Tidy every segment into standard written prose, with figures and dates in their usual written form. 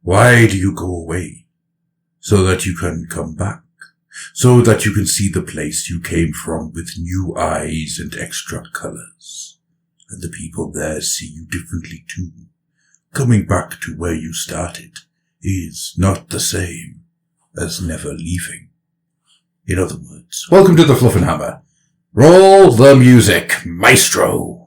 Why do you go away? So that you can come back. So that you can see the place you came from with new eyes and extra colors. And the people there see you differently too. Coming back to where you started is not the same as never leaving. In other words, welcome to the Fluff and Hammer. Roll the music, maestro.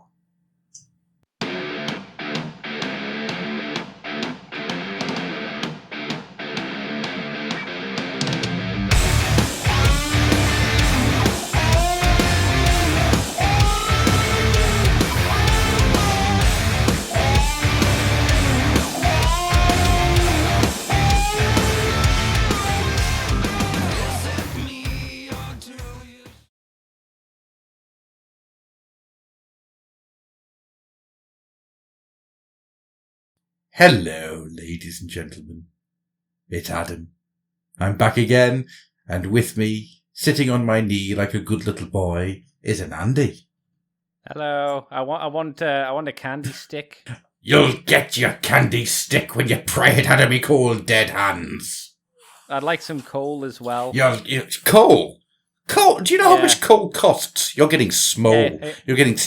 Hello, ladies and gentlemen. It's Adam. I'm back again, and with me, sitting on my knee like a good little boy, is an Andy. Hello. I want a candy stick. You'll get your candy stick when you pry it out of me cold dead hands. I'd like some coal as well. Coal? Coal? Do you know how much coal costs? You're getting small. You're getting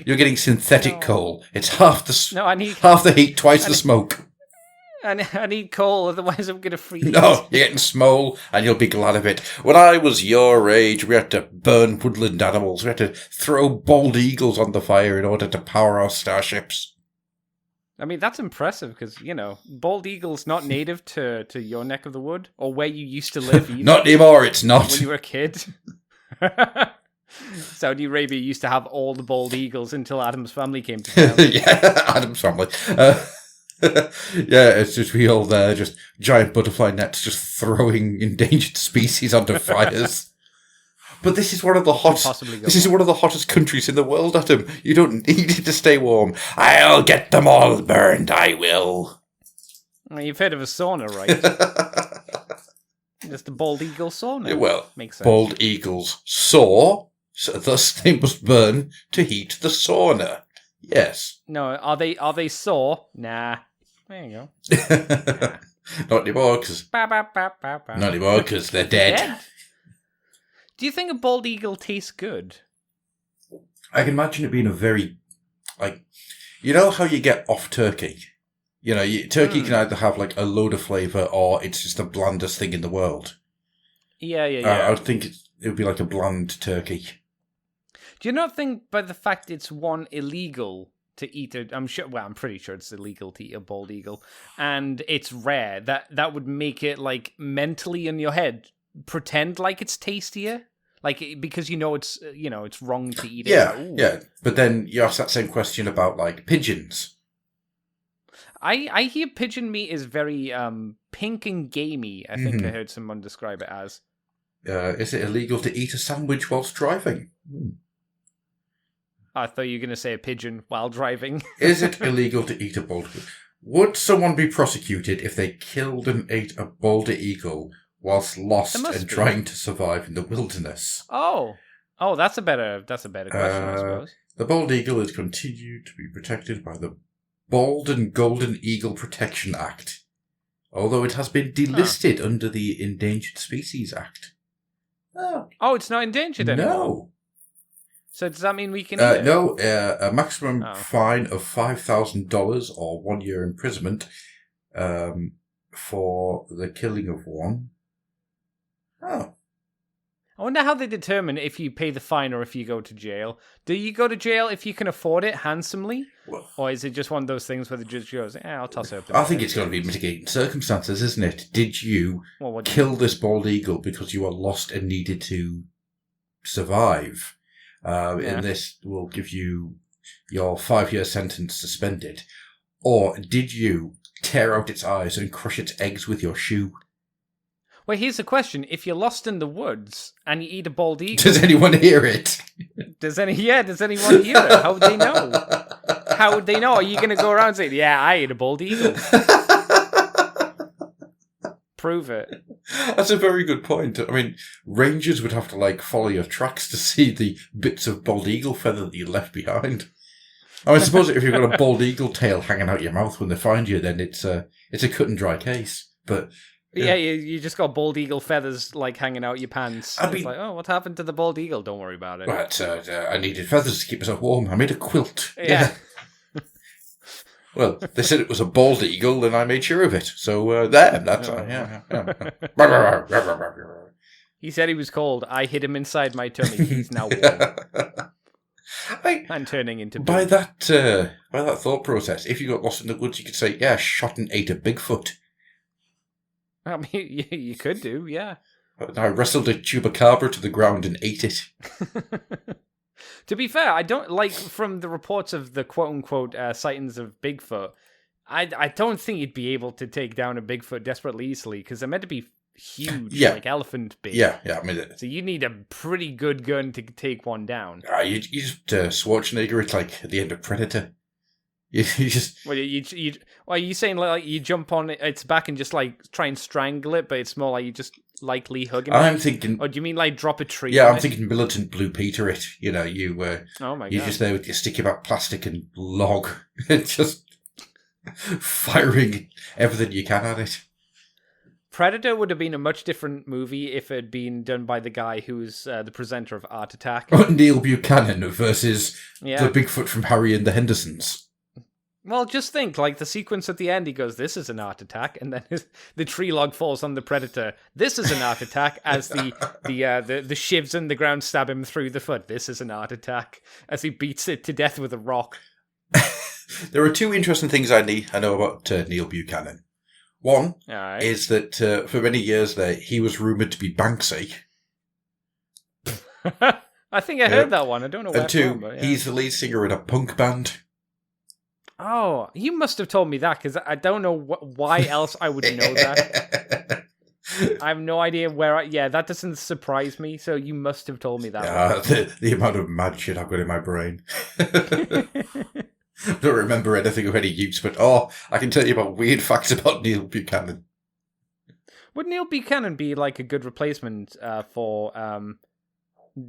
You're getting synthetic coal. It's half the heat, twice the smoke. I need coal, otherwise I'm gonna freeze. No, you're getting small, and you'll be glad of it. When I was your age, we had to burn woodland animals. We had to throw bald eagles on the fire in order to power our starships. I mean, that's impressive because, bald eagle's not native to your neck of the wood or where you used to live either. Not anymore, it's not. When you were a kid. Saudi Arabia used to have all the bald eagles until Adam's family came to town. Yeah, Adam's family. Yeah, it's just we all there, just giant butterfly nets just throwing endangered species onto fires. But this is one of the hottest countries in the world, Adam. You don't need it to stay warm. I'll get them all burned, I will. Well, you've heard of a sauna, right? Just a bald eagle sauna. Well, makes sense. Bald eagles soar, so thus they must burn to heat the sauna. Yes. No, are they sore? Nah. There you go. Nah. Not anymore, because they're dead. Do you think a bald eagle tastes good? I can imagine it being a very, you know how you get off turkey? Turkey can either have a load of flavour or it's just the blandest thing in the world. Yeah. I would think it would be like a bland turkey. Do you not think by the fact it's illegal to eat it? I'm pretty sure it's illegal to eat a bald eagle, and it's rare. That would make it mentally in your head pretend like it's tastier. Because it's wrong to eat it. Yeah. But then you ask that same question about pigeons. I hear pigeon meat is very pink and gamey. I think I heard someone describe it as. Is it illegal to eat a sandwich whilst driving? I thought you were going to say a pigeon while driving. Is it illegal to eat a bald eagle? Would someone be prosecuted if they killed and ate a bald eagle whilst lost and trying to survive in the wilderness? Oh, that's a better question, I suppose. The bald eagle is continued to be protected by the Bald and Golden Eagle Protection Act, although it has been delisted under the Endangered Species Act. Oh, it's not endangered anymore? No. So does that mean we can eat it? No, a maximum fine of $5,000 or 1 year imprisonment for the killing of one. Oh. I wonder how they determine if you pay the fine or if you go to jail. Do you go to jail if you can afford it handsomely? Or is it just one of those things where the judge goes, I'll toss it up. I think it's got to be mitigating circumstances, isn't it? Did you kill this bald eagle because you were lost and needed to survive? And this will give you your 5-year sentence suspended. Or did you tear out its eyes and crush its eggs with your shoe? Well, here's the question. If you're lost in the woods and you eat a bald eagle... Does anyone hear it? Does anyone hear it? How would they know? How would they know? Are you going to go around and say, I ate a bald eagle? Prove it. That's a very good point. I mean, rangers would have to follow your tracks to see the bits of bald eagle feather that you left behind. I suppose if you've got a bald eagle tail hanging out your mouth when they find you, then it's a cut and dry case. But yeah, you just got bald eagle feathers like hanging out your pants. It's like, oh, what happened to the bald eagle? Don't worry about it. But I needed feathers to keep myself warm. I made a quilt. Yeah. Well, they said it was a bald eagle, and I made sure of it. So that's He said he was cold. I hid him inside my tummy. He's now warm. And turning into by that thought process. If you got lost in the woods, you could say, "Yeah, I shot and ate a Bigfoot." I mean, you could do, yeah. I wrestled a chupacabra to the ground and ate it. To be fair, I don't like from the reports of the quote-unquote sightings of Bigfoot. I don't think you'd be able to take down a Bigfoot desperately easily because they're meant to be huge, like elephant big. Yeah. I mean, so you need a pretty good gun to take one down. You just Schwarzenegger it like at the end of Predator. You just. Well, are you saying like you jump on its back and just like try and strangle it, but it's more like you just lightly hug him? I'm thinking. Or do you mean like drop a tree? Yeah, I'm thinking militant Blue Peter it. You know, oh my God. You're just there with your sticky back plastic and log, and just firing everything you can at it. Predator would have been a much different movie if it had been done by the guy who's the presenter of Art Attack. Neil Buchanan versus the Bigfoot from Harry and the Hendersons. Well, just think, like, the sequence at the end, he goes, "This is an art attack," and then the tree log falls on the Predator. "This is an art attack," as the shivs in the ground stab him through the foot. "This is an art attack," as he beats it to death with a rock. There are two interesting things I know about Neil Buchanan. One is that for many years there, he was rumoured to be Banksy. I think I heard that one. I don't know where. And two, he's the lead singer in a punk band. Oh, you must have told me that, because I don't know why else I would know that. I have no idea where that doesn't surprise me, so you must have told me that. The amount of mad shit I've got in my brain. I don't remember anything of any use, but I can tell you about weird facts about Neil Buchanan. Would Neil Buchanan be like a good replacement for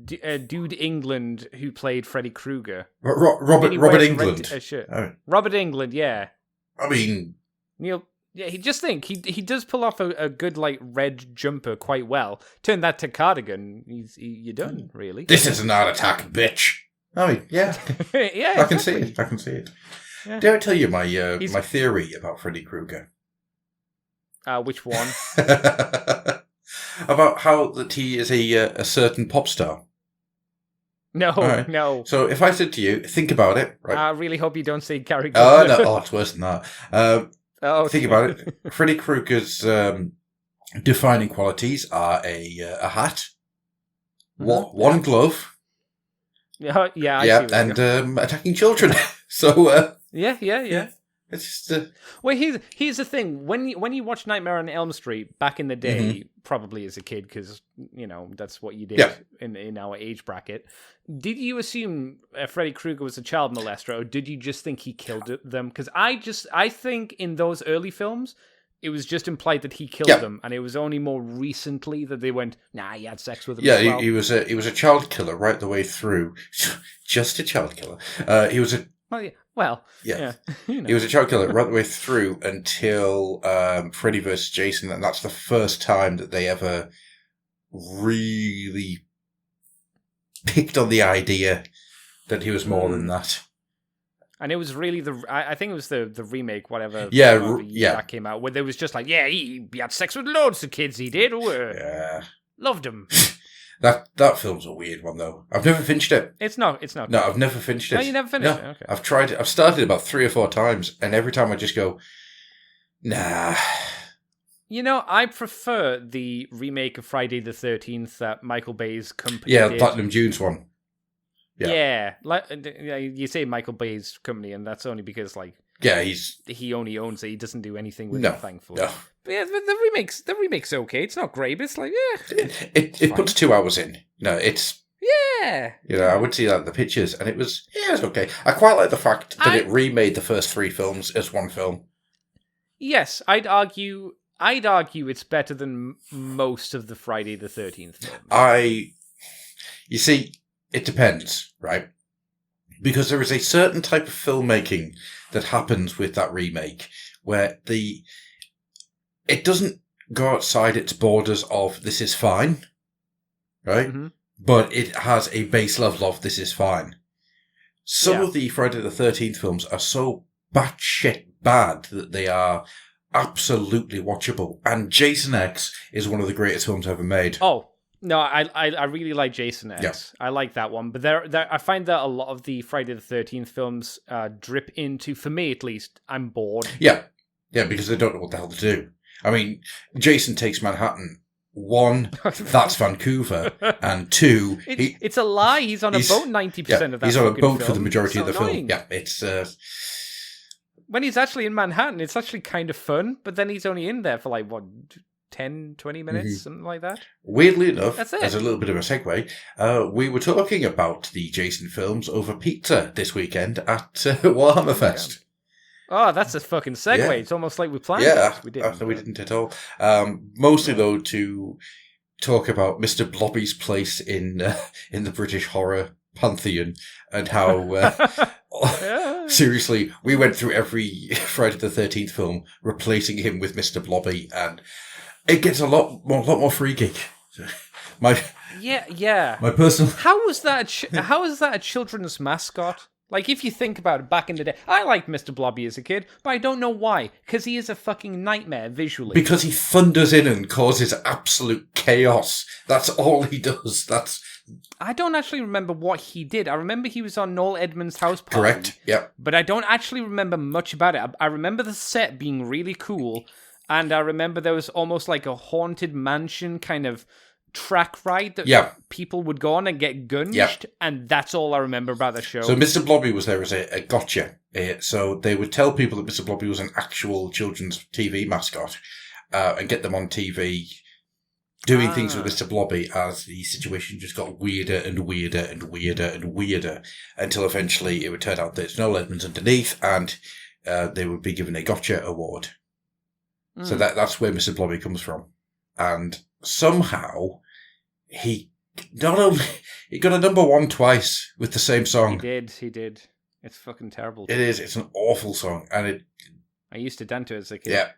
Dude England who played Freddy Krueger? Robert England. Robert England, yeah. I mean, Neil. Yeah, he does pull off a good like red jumper quite well. Turn that to cardigan, you're done, really. This is an art attack, bitch. I mean, yeah, yeah, I can see it. Yeah. Did I tell you my my theory about Freddy Krueger? Which one? About how that he is a certain pop star. No, right. No. So if I said to you, think about it. Right? I really hope you don't say Gary. Oh no! It's worse than that. Think about it. Freddy Krueger's defining qualities are a hat, one glove. Yeah, and attacking children. So yeah. It's just well, here's the thing. When you watch Nightmare on Elm Street back in the day, probably as a kid, because that's what you did in our age bracket. Did you assume Freddy Krueger was a child molester, or did you just think he killed them? Because I think in those early films, it was just implied that he killed them, and it was only more recently that they went, "Nah, he had sex with them." Yeah, as well. he was a child killer right the way through. Just a child killer. He was a. Well, yeah. He was a child killer right the way through until Freddy vs. Jason, and that's the first time that they ever really picked on the idea that he was more than that. And it was really I think it was the remake, whatever. That came out where there was just like, he had sex with loads of kids. He did. Loved him. That film's a weird one though. I've never finished it. It's not. No, I've never finished it. No, you never finished it. Okay. I've tried it. I've started about 3 or 4 times, and every time I just go, nah. I prefer the remake of Friday the 13th that Michael Bay's company did. Platinum Dunes one. Yeah, like you say Michael Bay's company, and that's only because he only owns it. He doesn't do anything with it, thankfully. No. But yeah, the remake's okay. It's not great, but it's like it puts 2 hours in. It's I would see the pictures, and it was okay. I quite like the fact that it remade the first 3 films as one film. Yes, I'd argue it's better than most of the Friday the 13th films. You see, it depends, right? Because there is a certain type of filmmaking that happens with that remake where it doesn't go outside its borders of this is fine, right? Mm-hmm. But it has a base level of this is fine. Some of the Friday the 13th films are so batshit bad that they are absolutely watchable. And Jason X is one of the greatest films ever made. Oh, no, I really like Jason X. Yeah. I like that one. But I find that a lot of the Friday the 13th films drip into, for me at least, I'm bored. Yeah. Yeah, because they don't know what the hell to do. I mean, Jason Takes Manhattan. 1, that's Vancouver, and 2, it's a lie. He's on a boat 90% of that. He's on a boat film. for the majority of the annoying. film. Yeah, it's when he's actually in Manhattan, it's actually kind of fun. But then he's only in there for 10, 20 minutes, something like that. Weirdly enough, That's it. as a little bit of a segue, we were talking about the Jason films over pizza this weekend at Warhammer Fest. Oh, that's a fucking segue. Yeah. It's almost like we planned it. We didn't. No, we didn't at all. Mostly, though, to talk about Mr. Blobby's place in the British horror pantheon and how, seriously, we went through every Friday the 13th film replacing him with Mr. Blobby, and it gets a lot more freaky. My personal... How is that a children's mascot? Like, if you think about it, back in the day, I liked Mr. Blobby as a kid, but I don't know why. Because he is a fucking nightmare visually. Because he thunders in and causes absolute chaos. That's all he does. I don't actually remember what he did. I remember he was on Noel Edmonds' house party. Correct, yeah. But I don't actually remember much about it. I remember the set being really cool, and I remember there was almost like a haunted mansion kind of track ride that people would go on and get gunged, and that's all I remember about the show. So Mr. Blobby was there as a gotcha. So they would tell people that Mr. Blobby was an actual children's TV mascot and get them on TV doing things with Mr. Blobby as the situation just got weirder and weirder and weirder and weirder until eventually it would turn out that it's Noel Edmonds underneath and they would be given a gotcha award. So that's where Mr. Blobby comes from. And somehow he got a number 1 twice with the same song. He did. It's fucking terrible. It is. It's an awful song, and I used to dance to it as a kid. Yeah,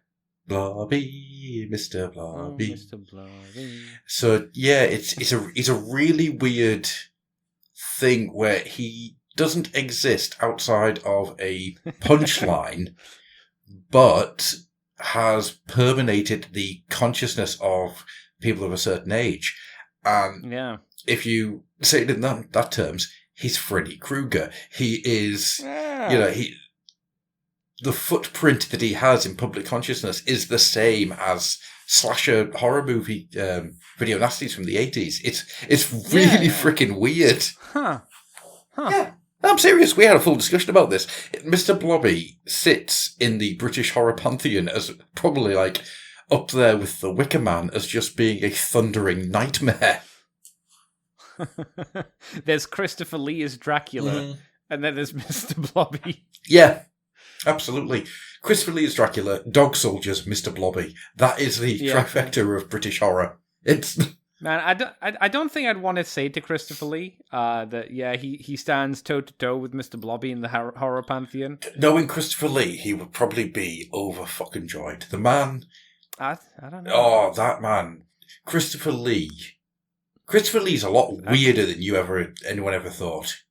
Blobby, Mr. Blobby. Oh, Mr. Blobby. So yeah, it's a really weird thing where he doesn't exist outside of a punchline, but has permeated the consciousness of people of a certain age. If you say it in that terms, he's Freddy Krueger. He is, the footprint that he has in public consciousness is the same as slasher horror movie video nasties from the 80s. It's really freaking weird. Yeah. I'm serious. We had a full discussion about this. Mr. Blobby sits in the British horror pantheon as probably up there with the Wicker Man as just being a thundering nightmare. There's Christopher Lee as Dracula, and then there's Mr. Blobby. Yeah, absolutely. Christopher Lee as Dracula, Dog Soldiers, Mr. Blobby. That is the trifecta of British horror. It's... Man, I don't think I'd want to say to Christopher Lee that he stands toe to toe with Mr. Blobby in the horror pantheon. Knowing Christopher Lee, he would probably be over fucking joyed. The man. I don't know. Oh, that man, Christopher Lee. Christopher Lee's a lot weirder than anyone ever thought.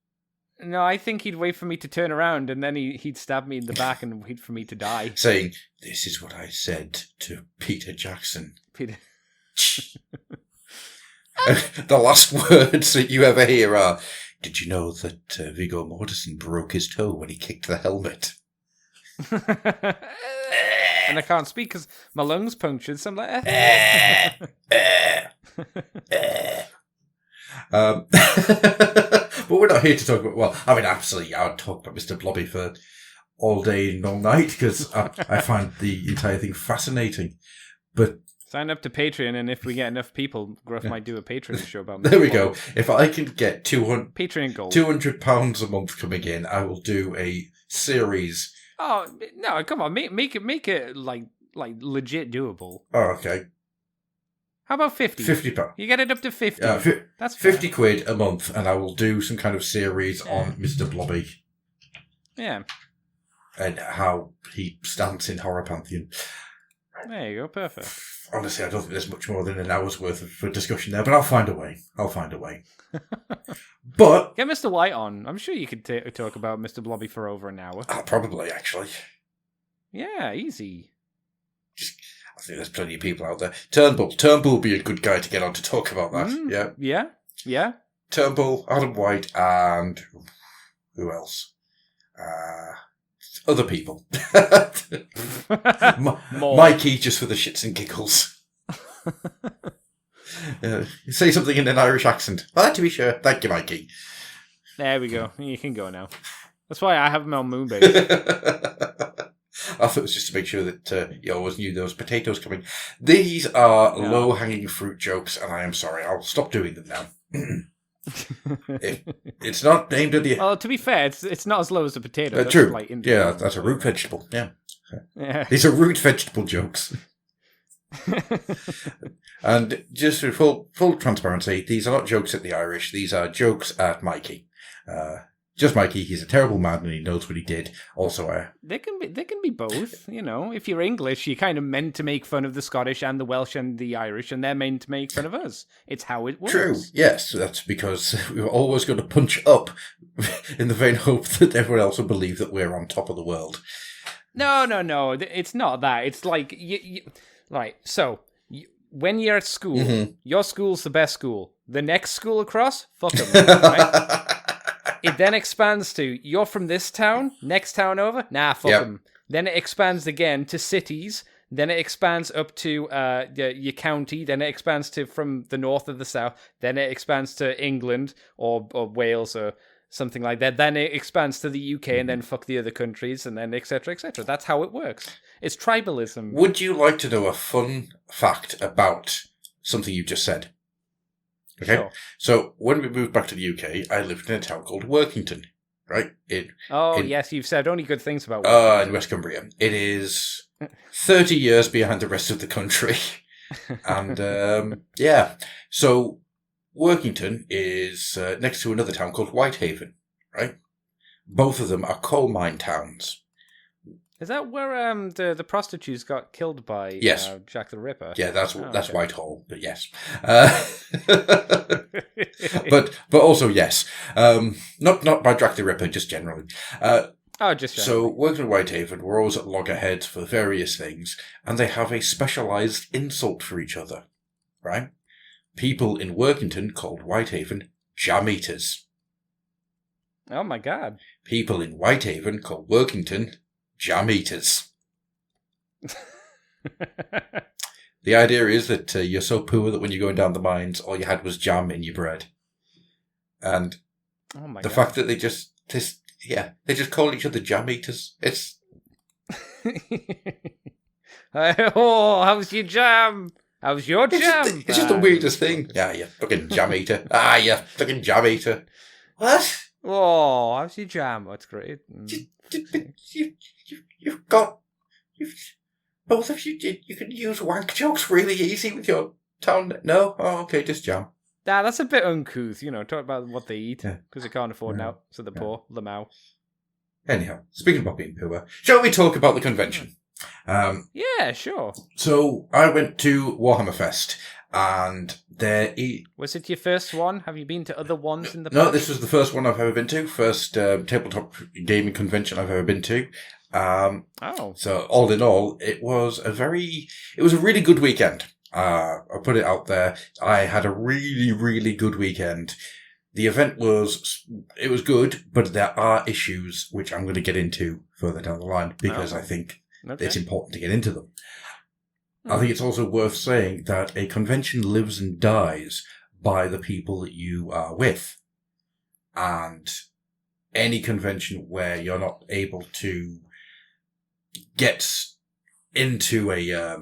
No, I think he'd wait for me to turn around and then he'd stab me in the back and wait for me to die. Saying, "This is what I said to Peter Jackson." Peter. The last words that you ever hear are, "Did you know that Viggo Mortensen broke his toe when he kicked the helmet?" And I can't speak because my lungs punctured, so I'm like... But we're not here to talk about... Well, I mean, absolutely, I would talk about Mr. Blobby for all day and all night because I find the entire thing fascinating. But... Sign up to Patreon, and if we get enough people, Gruff might do a Patreon show about Mr. There we Blobby. go. If I can get Patreon gold. £200 a month coming in, I will do a series... Oh no! Come on, make it like legit doable. Oh, okay. How about 50? £50. You get it up to 50. That's £50 quid a month, and I will do some kind of series on Mr. Blobby. Yeah. And how he stands in Horror Pantheon. There you go, perfect. Honestly, I don't think there's much more than an hour's worth of discussion there, but I'll find a way. But get Mr. White on. I'm sure you could talk about Mr. Blobby for over an hour. Probably, actually. Yeah, easy. I think there's plenty of people out there. Turnbull would be a good guy to get on to talk about that. Yeah. Turnbull, Adam White, and who else? Other people. Mikey, just for the shits and giggles. Say something in an Irish accent. To be sure. Thank you, Mikey. There we go. You can go now. That's why I have him on Moonbase. I thought it was just to make sure that you always knew there was potatoes coming. These are low-hanging fruit jokes, and I am sorry. I'll stop doing them now. It's not aimed at the... Well, to be fair, it's not as low as a potato. True. Like that's a root vegetable. Yeah. These are root vegetable jokes. And just for full transparency, these are not jokes at the Irish. These are jokes at Mikey. Just Mikey. He's a terrible man, and he knows what he did. Also, they can be both. You know, if you're English, you're kind of meant to make fun of the Scottish and the Welsh and the Irish, and they're meant to make fun of us. It's how it works. True. Yes, that's because we're always going to punch up in the vain hope that everyone else will believe that we're on top of the world. No. It's not that. It's like right. So when you're at school, your school's the best school. The next school across, fuck them. Right? It then expands to, you're from this town, next town over, nah, fuck them. Then it expands again to cities, then it expands up to your county, then it expands to from the north or the south, then it expands to England or Wales or something like that, then it expands to the UK and then fuck the other countries and then etc. etc. That's how it works. It's tribalism. Would you like to know a fun fact about something you just said? Okay, sure. So when we moved back to the UK, I lived in a town called Workington, right? Yes, you've said only good things about Workington. In West Cumbria. It is 30 years behind the rest of the country. And, so Workington is next to another town called Whitehaven, right? Both of them are coal mine towns. Is that where the prostitutes got killed by Jack the Ripper? Yeah, that's Whitehall, but yes. but also yes. Not by Jack the Ripper, just generally. Just generally. So working at Whitehaven, we're always at loggerheads for various things, and they have a specialised insult for each other, right? People in Workington called Whitehaven jam eaters. Oh my god. People in Whitehaven call Workington jam eaters. The idea is that you're so poor that when you're going down the mines, all you had was jam in your bread. And the fact that they just call each other jam eaters. It's how's your jam? How's your jam? It's just the weirdest thing. Yeah, you fucking jam eater. You fucking jam eater. What? Oh, how's your jam? That's great. You've both of you can use wank jokes really easy with your tongue. No? Oh, okay, just jam. Nah, that's a bit uncouth, talk about what they eat, because they can't afford now, so they're poor, Lamau. Anyhow, speaking about being poor, shall we talk about the convention? Yeah, sure. So, I went to Warhammer Fest, and Was it your first one? Have you been to other ones in the past? No, this was the first one I've ever been to. First tabletop gaming convention I've ever been to. So all in all, it was a really good weekend. I'll put it out there. I had a really, really good weekend. The event was good, but there are issues which I'm going to get into further down the line because I think it's important to get into them. I think it's also worth saying that a convention lives and dies by the people that you are with. And any convention where you're not able to get into a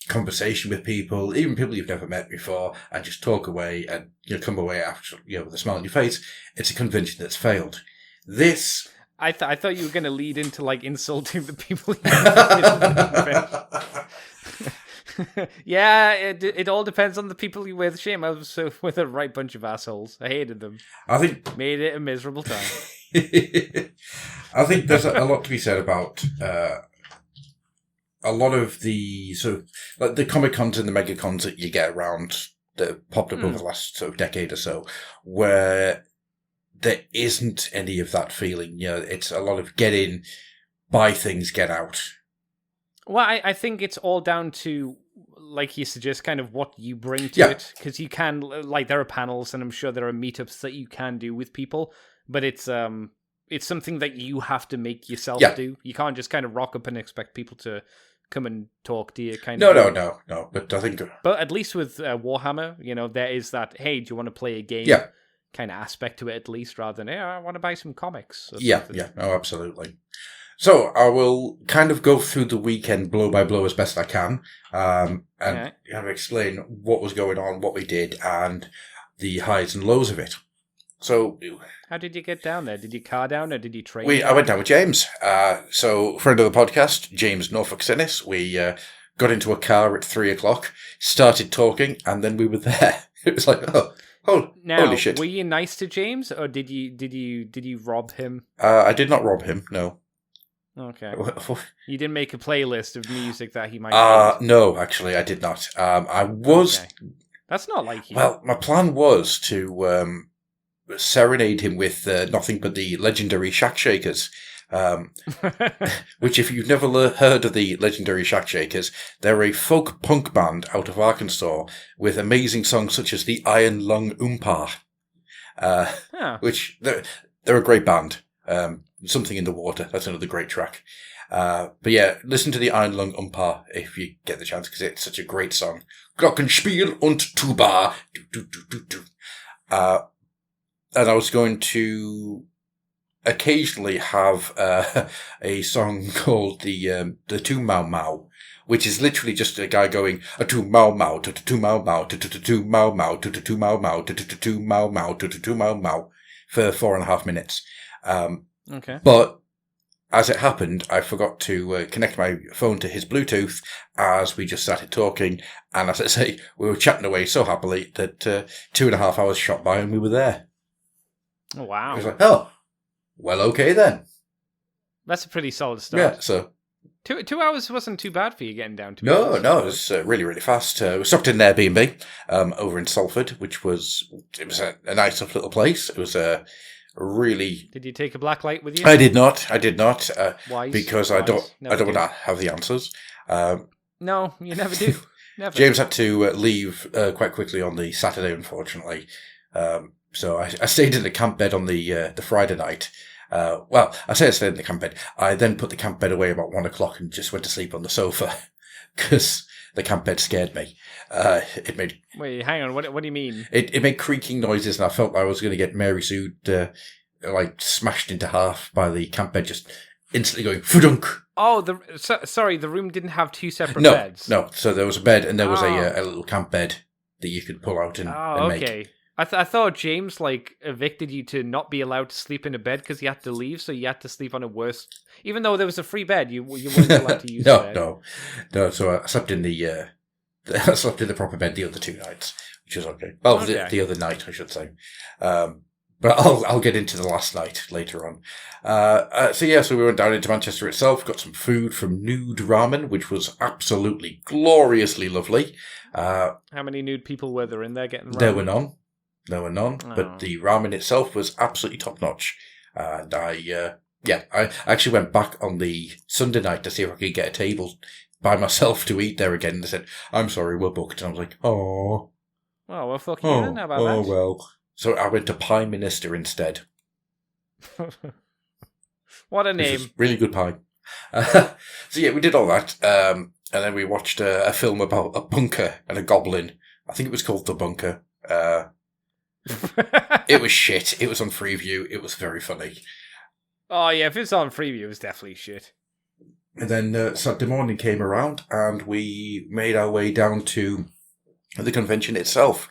conversation with people, even people you've never met before, and just talk away and come away after with a smile on your face, it's a convention that's failed. This... I thought you were going to lead into insulting the people. Yeah, it all depends on the people you with. Shame I was with a right bunch of assholes. I hated them. I think Made it a miserable time. I think there's a lot to be said about a lot of the sort of like the Comic Cons and the Mega Cons that you get around that popped up over the last sort of decade or so, where there isn't any of that feeling. You know, it's a lot of get in, buy things, get out. Well, I think it's all down to, like you suggest, kind of what you bring to it. Because you can, like, there are panels, and I'm sure there are meetups that you can do with people, but it's something that you have to make yourself do. You can't just kind of rock up and expect people to come and talk to you. No. But I think, but at least with Warhammer, you know, there is that. Hey, do you want to play a game? Kind of aspect to it, at least, rather than I want to buy some comics. Yeah. Oh, absolutely. So I will kind of go through the weekend blow by blow as best I can, and kind of explain what was going on, what we did, and the highs and lows of it. So, how did you get down there? Did you car down or did you train? I went down with James. So, friend of the podcast, James Norfolk Sinnis. We got into a car at 3:00, started talking, and then we were there. It was like, holy shit! Were you nice to James, or did you rob him? I did not rob him. No. Okay. You didn't make a playlist of music that he might. No, actually, I did not. I was. Okay. That's not like you. Well, my plan was to serenade him with nothing but the legendary Shack Shakers. Which, if you've never heard of the legendary Shack Shakers, they're a folk punk band out of Arkansas with amazing songs such as the Iron Lung Oompa, which they're a great band. Something in the Water, that's another great track. But yeah, listen to the Iron Lung Oompa if you get the chance, because it's such a great song. Glockenspiel und Tuba. And I was going to occasionally have a song called the Tu Mau Mau, which is literally just a guy going a tu mau mau, tu mau mau, tu mau mau, tu mau mau, tu mau mau, tu mau mau for 4.5 minutes. Okay. But as it happened, I forgot to connect my phone to his Bluetooth as we just started talking. And as I say, we were chatting away so happily that 2.5 hours shot by and we were there. Oh, wow. I was like, oh, well, okay then. That's a pretty solid start. Yeah, so... 2 hours wasn't too bad for you getting down to. No, it was really, really fast. We stopped in an Airbnb over in Salford, which was a nice little place. It was really. Did you take a black light with you? I did not. Why? Because I don't want to have the answers. No, you never do. Never. James had to leave quite quickly on the Saturday, unfortunately. So I stayed in the camp bed on the Friday night. Well, I say I stayed in the camp bed. I then put the camp bed away about 1:00 and just went to sleep on the sofa because the camp bed scared me. It made. Wait, hang on. What do you mean? It made creaking noises, and I felt I was going to get Mary Sue like smashed into half by the camp bed, just instantly going fudunk. Oh, sorry. The room didn't have two separate beds. No. So there was a bed, and there was a little camp bed that you could pull out and make. Okay. I thought James evicted you to not be allowed to sleep in a bed because you had to leave, so you had to sleep on a worse. Even though there was a free bed, you weren't allowed to use the bed. No. So I slept in I slept in the proper bed the other 2 nights, which was okay. Well, okay. The other night, I should say. But I'll get into the last night later on. So we went down into Manchester itself, got some food from Nude Ramen, which was absolutely gloriously lovely. How many nude people were there in there getting ramen? There were none, but the ramen itself was absolutely top notch. And I actually went back on the Sunday night to see if I could get a table by myself to eat there again. And they said, "I'm sorry, we're booked." And I was like, "Oh, well, fuck you then. How about that?" Oh well. So I went to Pie Minister instead. What a name! Really good pie. So yeah, we did all that, and then we watched a film about a bunker and a goblin. I think it was called The Bunker. It was shit. It was on Freeview. It was very funny. Oh yeah, if it's on Freeview, it's definitely shit. And then Saturday morning came around, and we made our way down to the convention itself.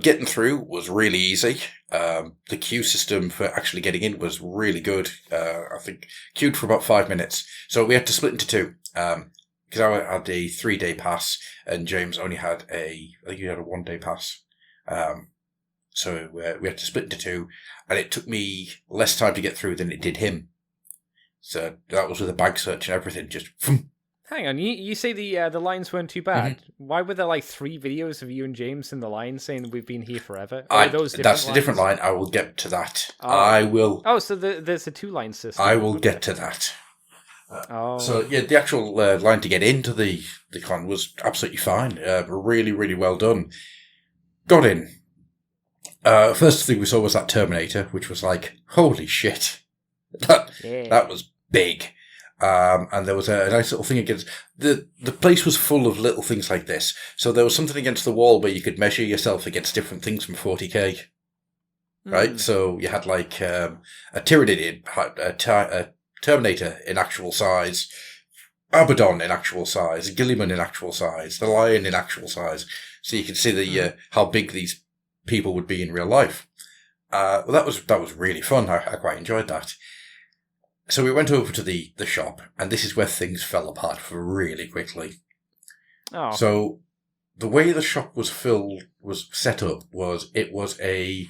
Getting through was really easy. The queue system for actually getting in was really good. I think queued for about 5 minutes. So we had to split into two. because I had a 3-day pass and James only had I think he had a 1-day pass. So we had to split into 2, and it took me less time to get through than it did him. So that was with a bag search and everything. Just hang on, you say the lines weren't too bad. Mm-hmm. Why were there like 3 videos of you and James in the line saying we've been here forever? That's a different line. I will get to that. Oh. I will. Oh, so there's a 2-line system. I will get to that. So yeah, the actual line to get into the con was absolutely fine. Really, really well done. Got in. First thing we saw was that Terminator, which was like, holy shit. That was big. And there was a nice little thing against the place was full of little things like this. So there was something against the wall where you could measure yourself against different things from 40k. Right? So you had like a Tyranid, a Terminator in actual size, Abaddon in actual size, Gilliman in actual size, the Lion in actual size. So you could see the how big these people would be in real life. Well, that was really fun. I quite enjoyed that. So we went over to the shop, and this is where things fell apart really quickly. Oh. So the way the shop was set up was it was a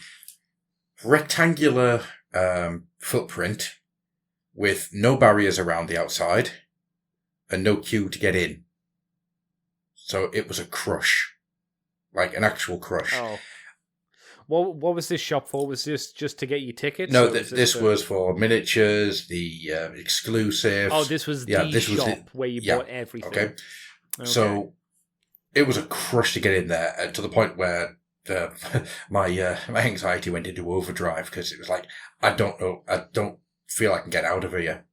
rectangular footprint with no barriers around the outside and no queue to get in. So it was a crush, like an actual crush. Oh. What was this shop for? Was this just to get you tickets? No, this was for miniatures, the exclusives. Oh, this was the shop where you bought everything. Okay. So it was a crush to get in there, to the point where my anxiety went into overdrive, because it was like, I don't feel I can get out of here.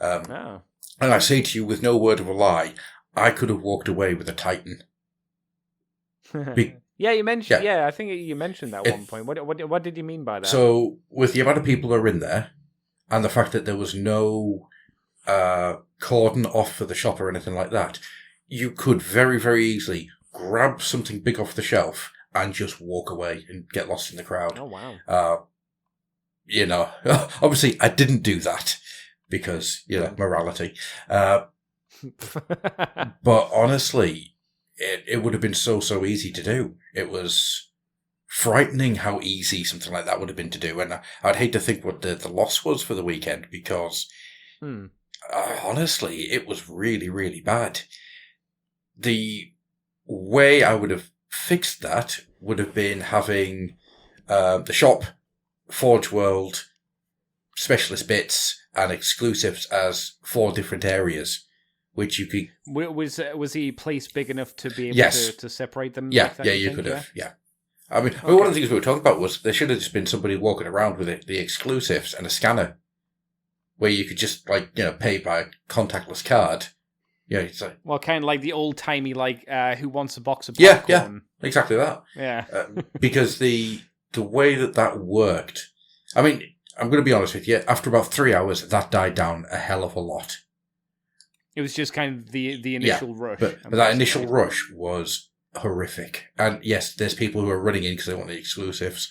And I say to you, with no word of a lie, I could have walked away with a Titan. Yeah, you mentioned. Yeah, I think you mentioned that at one point. What did you mean by that? So, with the amount of people that are in there, and the fact that there was no cordon off for the shop or anything like that, you could very, very easily grab something big off the shelf and just walk away and get lost in the crowd. Oh wow! Obviously, I didn't do that because morality. But honestly, it would have been so easy to do. It was frightening how easy something like that would have been to do. And I'd hate to think what the loss was for the weekend, because honestly, it was really, really bad. The way I would have fixed that would have been having the shop, Forge World, specialist bits, and exclusives as 4 different areas. Which you could... Was the place big enough to be able to separate them? Yeah, like that, you could have, yeah. I mean, one of the things we were talking about was there should have just been somebody walking around with the exclusives and a scanner, where you could just, pay by a contactless card. Yeah, it's like... Well, kind of like the old-timey, who wants a box of popcorn? Yeah, exactly that. Yeah. Because the way that worked... I mean, I'm going to be honest with you, after about 3 hours, that died down a hell of a lot. It was just kind of the initial rush. But that initial rush was horrific. And yes, there's people who are running in because they want the exclusives.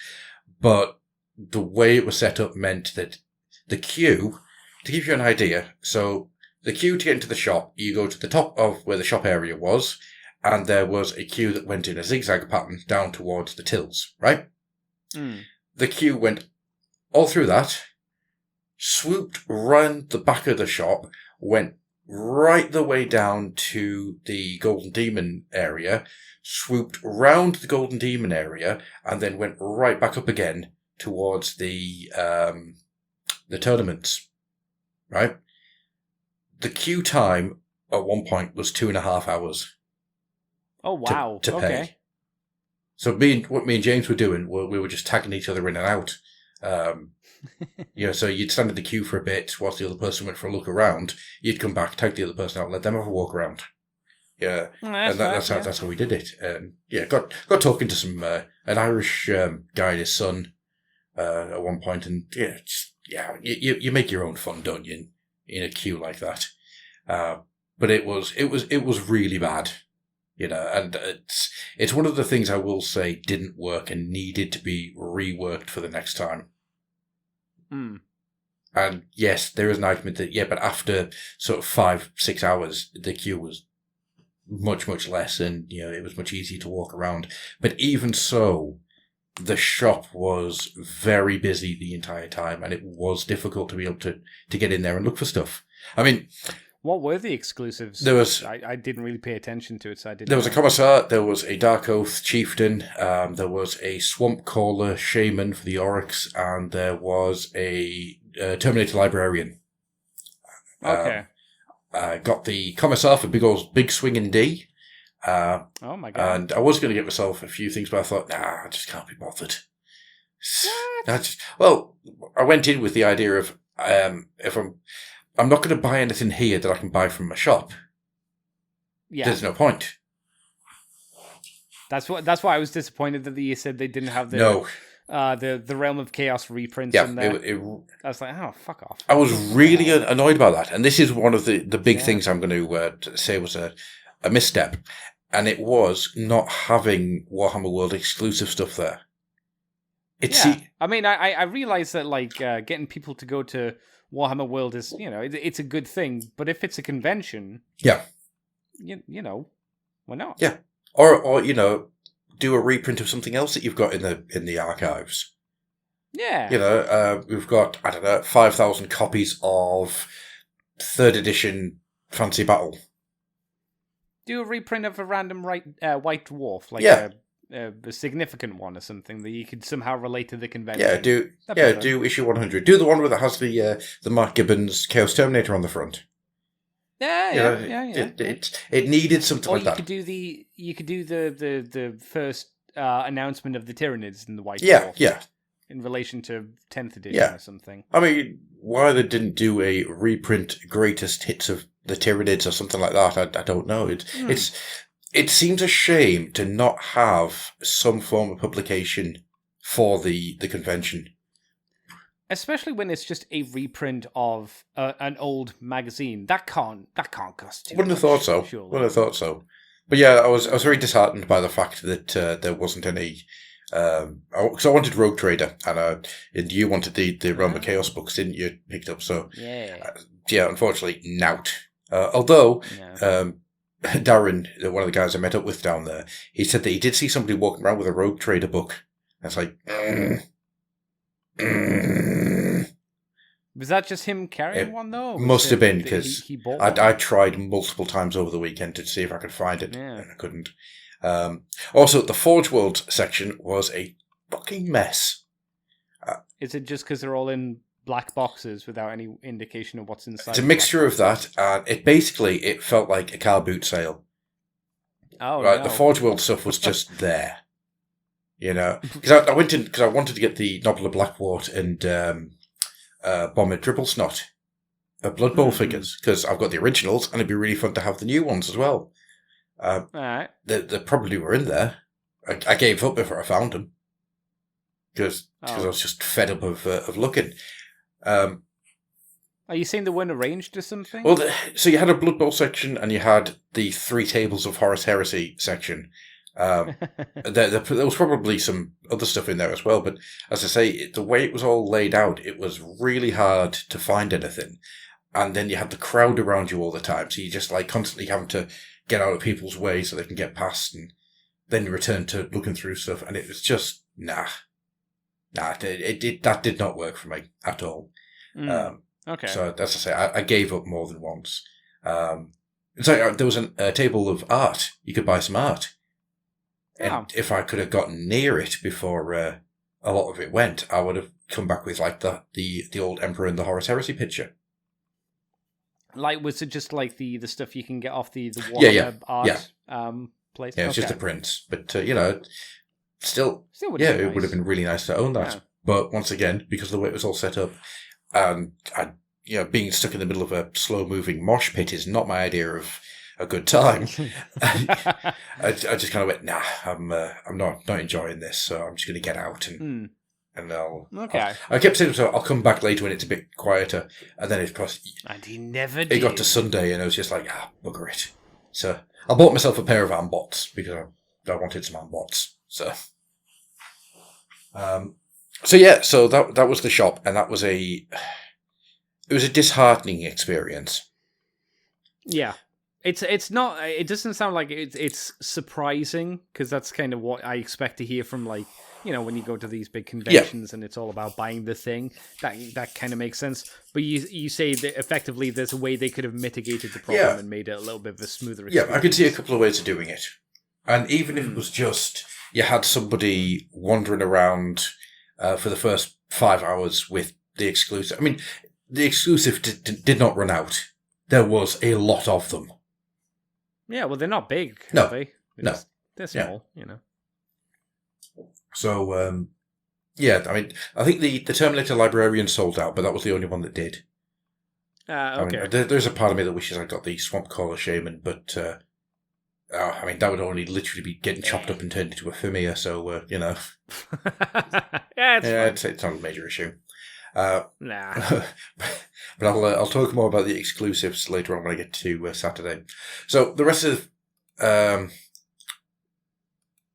But the way it was set up meant that the queue, to give you an idea, so the queue to get into the shop, you go to the top of where the shop area was, and there was a queue that went in a zigzag pattern down towards the tills, right? The queue went all through that, swooped round the back of the shop, went right the way down to the Golden Demon area, swooped round the Golden Demon area, and then went right back up again towards the tournaments. Right? The queue time at one point was 2.5 hours. Oh wow! To pay. So what me and James were doing, we were just tagging each other in and out. So you'd stand in the queue for a bit whilst the other person went for a look around. You'd come back, tag the other person out, let them have a walk around. Yeah, that's how we did it. Got talking to some an Irish guy and his son at one point, and you make your own fun, don't you, in a queue like that? But it was really bad, and it's one of the things I will say didn't work and needed to be reworked for the next time. And yes, there is an argument that, but after sort of 5-6 hours, the queue was much, much less, and, it was much easier to walk around. But even so, the shop was very busy the entire time, and it was difficult to be able to get in there and look for stuff. I mean, what were the exclusives? There was. I didn't really pay attention to it, so I didn't. There was a Commissar, there was a Dark Oath Chieftain, there was a Swamp Caller Shaman for the Oryx, and there was a Terminator Librarian. Okay. Got the Commissar for big swinging D. Oh my god! And I was going to get myself a few things, but I thought, I just can't be bothered. What? I went in with the idea of if I'm not going to buy anything here that I can buy from my shop. Yeah, there's no point. That's why I was disappointed that you said they didn't have the Realm of Chaos reprints in there. I was like, oh, fuck off. I was really annoyed by that, and this is one of the big things I'm going to say was a misstep, and it was not having Warhammer World exclusive stuff there. I mean, I realize that getting people to go to Warhammer World is, it's a good thing, but if it's a convention, why not? Yeah, or do a reprint of something else that you've got in the archives. Yeah, we've got 5,000 copies of 3rd edition Fantasy Battle. Do a reprint of a random White Dwarf, a significant one or something that you could somehow relate to the convention. Do issue 100. Do the one where that has the Mark Gibbons Chaos Terminator on the front. Yeah. It needed something like that. You could do the first announcement of the Tyranids in the White Dwarf. Yeah. In relation to 10th edition or something. I mean, why they didn't do a reprint greatest hits of the Tyranids or something like that, I don't know. It seems a shame to not have some form of publication for the convention. Especially when it's just a reprint of an old magazine. That can't cost too much. Wouldn't have thought so. But yeah, I was very disheartened by the fact that there wasn't any. Because I wanted Rogue Trader, and you wanted the Realm of Chaos books, didn't you? Picked up, so unfortunately, nout. Although Darren, one of the guys I met up with down there, he said that he did see somebody walking around with a Rogue Trader book. That's like, Was that just him carrying one though? Must have been, because I tried multiple times over the weekend to see if I could find it, and I couldn't. Also, the Forge World section was a fucking mess. Is it just because they're all in black boxes without any indication of what's inside? It's a mixture of that, and it felt like a car boot sale. Oh, right, no. The Forge World stuff was just there, Because I went in because I wanted to get the Nobler Blackwort and Bomber Dribble Snot, Blood Bowl figures, because I've got the originals, and it'd be really fun to have the new ones as well. All right. They probably were in there. I gave up before I found them because I was just fed up of looking. Are you saying they weren't arranged or something? Well, so you had a Blood Bowl section, and you had the 3 tables of Horus Heresy section. There was probably some other stuff in there as well, but as I say, the way it was all laid out, it was really hard to find anything. And then you had the crowd around you all the time, so you just constantly having to get out of people's way so they can get past, and then return to looking through stuff, and it was just that did not work for me at all. Okay. So as I say, I gave up more than once. So there was a table of art. You could buy some art, and if I could have gotten near it before a lot of it went, I would have come back with the old Emperor and the Horus Heresy picture. Was it just the stuff you can get off the Warhammer art place? Yeah, it's just the prints. But, still would it would have been really nice to own that. Yeah. But once again, because of the way it was all set up, and being stuck in the middle of a slow-moving mosh pit is not my idea of a good time. I just kind of went, I'm not enjoying this, so I'm just going to get out and I kept saying to myself, I'll come back later when it's a bit quieter, and then and he never did. It got to Sunday, and I was just like, bugger it. So I bought myself a pair of arm bots because I wanted some arm bots. So, so that was the shop, and that was a was a disheartening experience. Yeah. It's not. It doesn't sound like it's surprising, because that's kind of what I expect to hear from, like, you know, when you go to these big conventions and it's all about buying the thing. That kind of makes sense. But you say that effectively there's a way they could have mitigated the problem and made it a little bit of a smoother experience. Yeah, I could see a couple of ways of doing it. And even if it was just you had somebody wandering around for the first 5 hours with the exclusive. I mean, the exclusive did not run out. There was a lot of them. Yeah, well, they're not big, no, are they? They're small, you know. So, I mean, I think the Terminator Librarian sold out, but that was the only one that did. Okay. I mean, there's a part of me that wishes I got the Swamp Caller Shaman, but, I mean, that would only literally be getting chopped up and turned into a Fimir, so, you know. It's it's not a major issue. Nah. But I'll talk more about the exclusives later on when I get to Saturday. So the rest of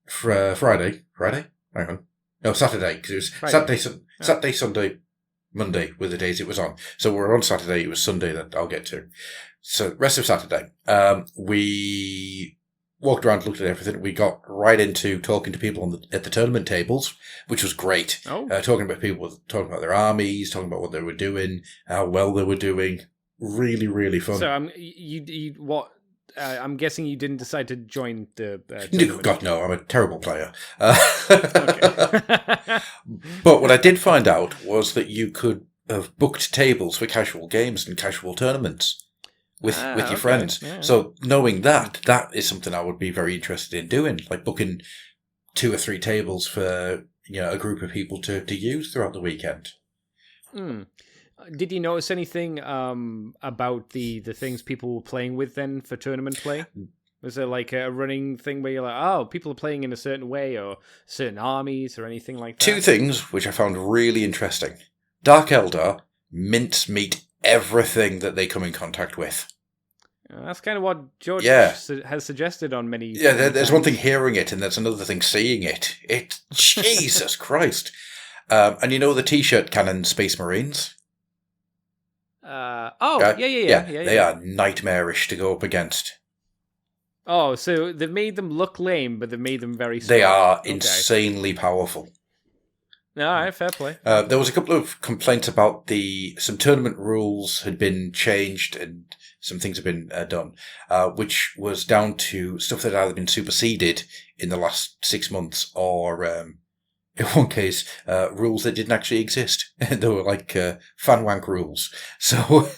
Friday. Hang on, no, Saturday, because it was Friday. Saturday, Sunday, Monday were the days it was on. So we're on Saturday. It was Sunday that I'll get to. So rest of Saturday, we walked around, looked at everything. We got right into talking to people at the tournament tables, which was great. Talking about people, talking about their armies, talking about what they were doing, how well they were doing. Really, really fun. So, what? I'm guessing you didn't decide to join the. God, no! I'm a terrible player. But what I did find out was that you could have booked tables for casual games and casual tournaments with your friends. Yeah. So knowing that is something I would be very interested in doing, like booking 2 or 3 tables for, you know, a group of people to use throughout the weekend. Did you notice anything about the things people were playing with then for tournament play? Was there like a running thing where you're like, oh, people are playing in a certain way, or certain armies or anything like that? 2 things which I found really interesting. Dark Eldar mincemeat everything that they come in contact with. That's kind of what George has suggested on many... Yeah, there's one thing hearing it, and there's another thing seeing it. Jesus Christ. And you know the T-shirt cannon Space Marines? Yeah. They are nightmarish to go up against. Oh, so they've made them look lame, but they've made them very strong. They are insanely powerful. All right, fair play. There was a couple of complaints about some tournament rules had been changed and some things have been done, which was down to stuff that had either been superseded in the last 6 months or, in one case, rules that didn't actually exist. They were like fanwank rules. So,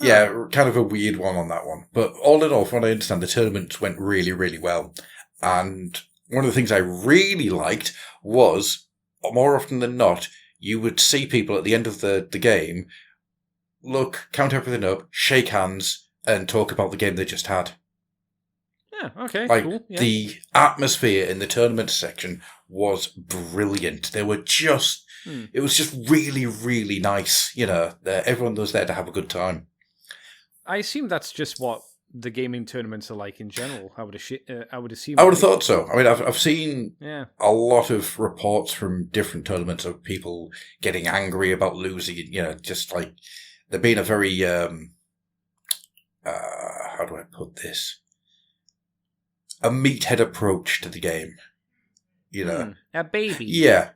yeah, kind of a weird one on that one. But all in all, from what I understand, the tournament went really, really well. And one of the things I really liked was, more often than not, you would see people at the end of the game count everything up, shake hands, and talk about the game they just had. Yeah, okay, like, cool. Yeah. The atmosphere in the tournament section was brilliant. They were just... It was just really, really nice. You know, everyone was there to have a good time. I assume that's just what the gaming tournaments are like in general. I would assume. I would have thought so. I mean, I've seen a lot of reports from different tournaments of people getting angry about losing. You know, just like there being a very how do I put this? A meathead approach to the game. You know, a baby. Yeah.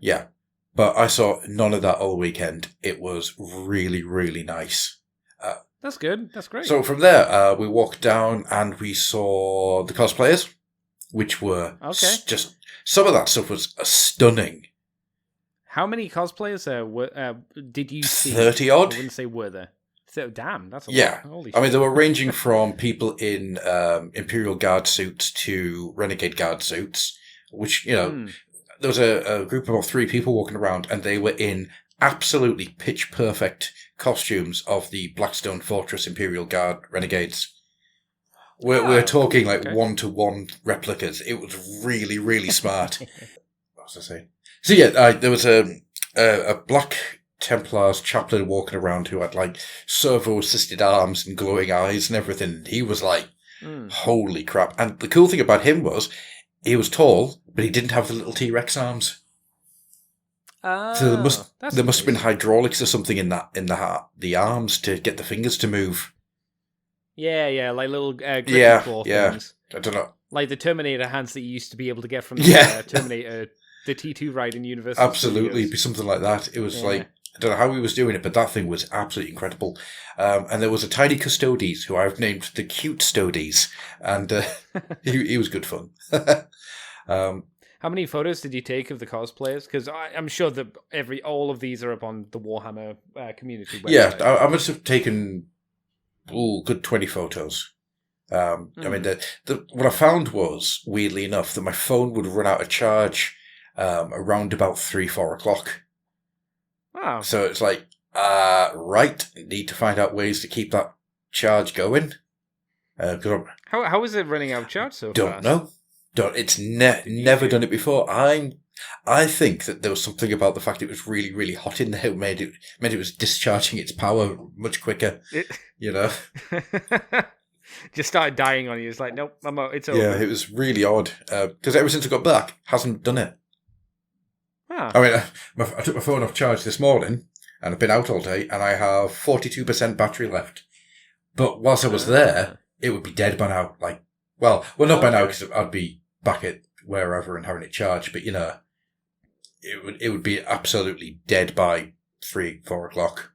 But I saw none of that all weekend. It was really, really nice. That's good. That's great. So from there, we walked down and we saw the cosplayers, which were just... Some of that stuff was stunning. How many cosplayers did you see? 30-odd. I wouldn't say were there. So, damn, that's a lot. Yeah. Holy I mean, they were ranging from people in Imperial Guard suits to Renegade Guard suits, which, you know, there was a group of about 3 people walking around and they were in absolutely pitch-perfect costumes of the Blackstone Fortress Imperial Guard Renegades. We're talking like 1-to-1 replicas. It was really, really smart. What was I saying? So yeah, there was a Black Templar's chaplain walking around who had like servo-assisted arms and glowing eyes and everything. He was like, holy crap. And the cool thing about him was he was tall, but he didn't have the little T-Rex arms. So there must have been hydraulics or something in the arms to get the fingers to move. Yeah, like little grippy claw things. I don't know. Like the Terminator hands that you used to be able to get from the Terminator, the T2 ride in Universal Absolutely, Studios. It'd be something like that. It was like, I don't know how he was doing it, but that thing was absolutely incredible. And there was a tiny Custodes who I've named the Cute Stodes, and he was good fun. How many photos did you take of the cosplayers? Because I'm sure that all of these are up on the Warhammer community website. Yeah, I must have taken good 20 photos. I mean, what I found was, weirdly enough, that my phone would run out of charge around about 3-4 o'clock. Wow. So it's like, right, need to find out ways to keep that charge going. How is it running out of charge so fast? Don't know. It's never done it before. I think that there was something about the fact it was really, really hot in there meant it was discharging its power much quicker. You know, just started dying on you. It's like, nope, I'm out. It's over. Yeah, it was really odd because ever since I got back, hasn't done it. Ah. I mean, I took my phone off charge this morning, and I've been out all day, and I have 42% battery left. But whilst I was there, it would be dead by now. Like, well, not by now because I'd be back at wherever and having it charged. But you know, it would be absolutely dead by 3-4 o'clock.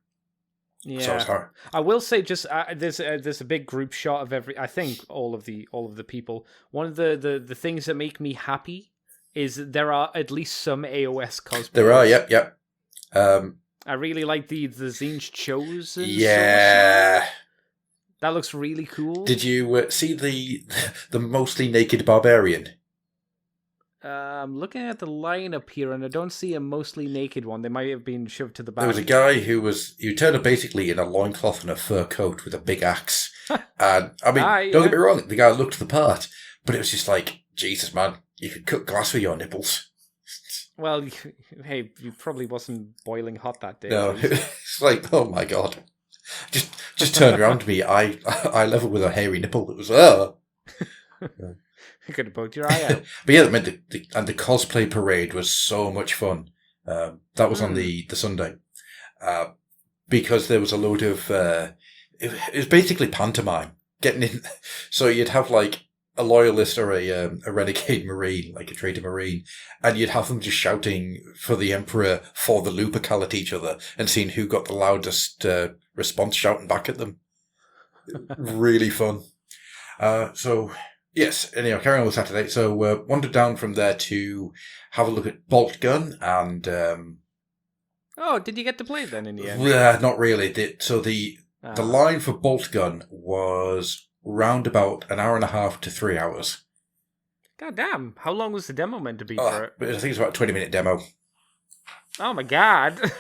Yeah, so it's hard. I will say, just there's a big group shot of I think all of the people. One of the things that make me happy is there are at least some AOS cosplayers. There are, yep. I really like the Zinj Chosen. Yeah. That looks really cool. Did you see the mostly naked barbarian? I'm looking at the lineup here, and I don't see a mostly naked one. They might have been shoved to the back. There was a guy who turned up basically in a loincloth and a fur coat with a big axe. And I mean, don't get me wrong, the guy looked the part, but it was just like, Jesus, man, you could cut glass with your nipples. Well, hey, you probably wasn't boiling hot that day. No, it's like, oh my God. Just turned around to me, eye level with a hairy nipple. It was, You could have poked your eye out. But yeah, the cosplay parade was so much fun. That was on the Sunday. Because there was a load of, it was basically pantomime. Getting in, so you'd have like a loyalist or a renegade marine, like a traitor marine, and you'd have them just shouting for the Emperor for the Lupercal at each other and seeing who got the loudest response shouting back at them. Really fun. So, yes, anyway, carrying on with Saturday. So, wandered down from there to have a look at Bolt Gun and... oh, did you get to play it then in the end? Not really. The line for Bolt Gun was round about an hour and a half to 3 hours. God damn. How long was the demo meant to be for it? I think it's about a 20-minute demo. Oh my God.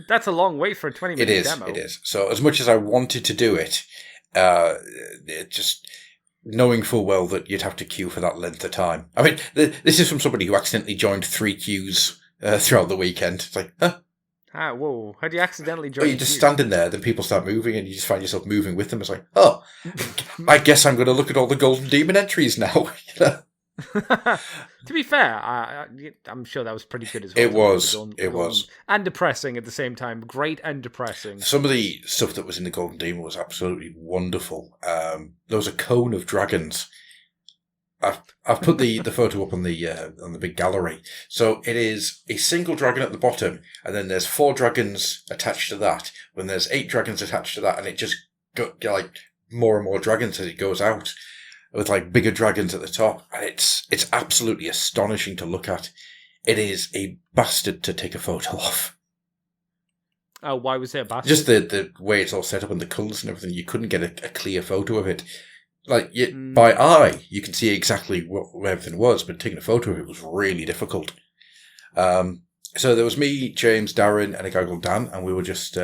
That's a long wait for a 20-minute demo. It is. So as much as I wanted to do it, just knowing full well that you'd have to queue for that length of time. I mean, this is from somebody who accidentally joined 3 queues throughout the weekend. It's like, huh? Whoa. How'd you accidentally join? You're just standing there, then people start moving, and you just find yourself moving with them. It's like, oh, I guess I'm going to look at all the Golden Demon entries now. You know? To be fair, I'm sure that was pretty good as well. It was. And depressing at the same time. Great and depressing. Some of the stuff that was in the Golden Demon was absolutely wonderful. There was a cone of dragons. I've put the photo up on the big gallery. So it is a single dragon at the bottom, and then there's 4 dragons attached to that. When there's 8 dragons attached to that, and it just got like more and more dragons as it goes out, with like bigger dragons at the top. And it's absolutely astonishing to look at. It is a bastard to take a photo of. Oh, why was it a bastard? Just the way it's all set up and the colours and everything. You couldn't get a clear photo of it. Like, by eye, you can see exactly where everything was, but taking a photo of it was really difficult. So there was me, James, Darren, and a guy called Dan, and we were just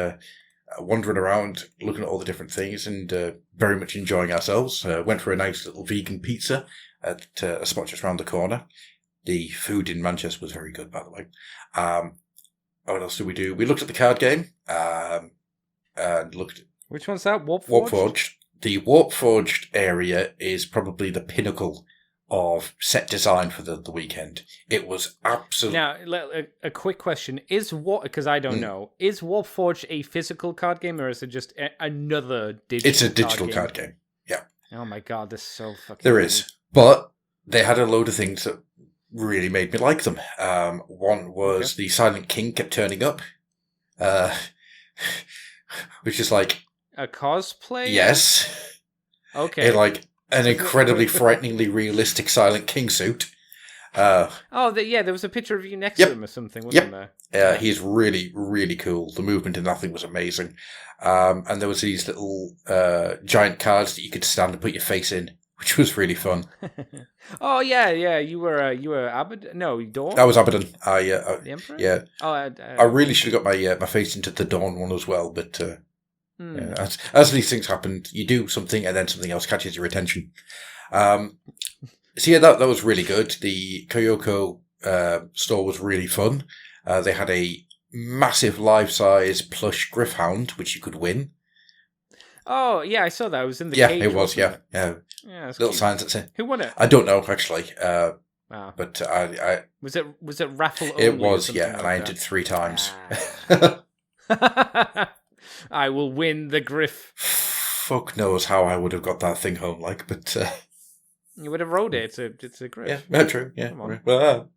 wandering around, looking at all the different things, and very much enjoying ourselves. Went for a nice little vegan pizza at a spot just round the corner. The food in Manchester was very good, by the way. What else did we do? We looked at the card game, and looked at... Which one's that? Warpforged? The Warpforged area is probably the pinnacle of set design for the weekend. It was absolutely... Now, a quick question. Because I don't know, is Warforged a physical card game, or is it just another digital It's a digital card game. Yeah. Oh my god, this is so fucking... There is. But they had a load of things that really made me like them. One was the Silent King kept turning up. Which is like... A cosplay? Yes. Okay. In like an incredibly frighteningly realistic Silent King suit. There was a picture of you next to him or something, wasn't there? He's really, really cool. The movement in that thing was amazing. And there was these little giant cards that you could stand and put your face in, which was really fun. Oh yeah. You were Abaddon? No, Dawn. I was Abaddon. The Emperor. Yeah. Oh, I really should have got my face into the Dawn one as well, but as these things happen, you do something and then something else catches your attention. So yeah, that was really good. The Kyoko store was really fun. They had a massive life-size plush Griffhound, which you could win. Oh, yeah, I saw that. It was in the cage. Yeah, it was, yeah. Yeah, little cute. signs that say... Who won it? I don't know, actually. But I... Was it raffle only? It was, yeah, and I entered 3 times. I will win the Griff. Fuck knows how I would have got that thing home, but... You would have rode it. It's a Griff. Yeah, true. Yeah. Well,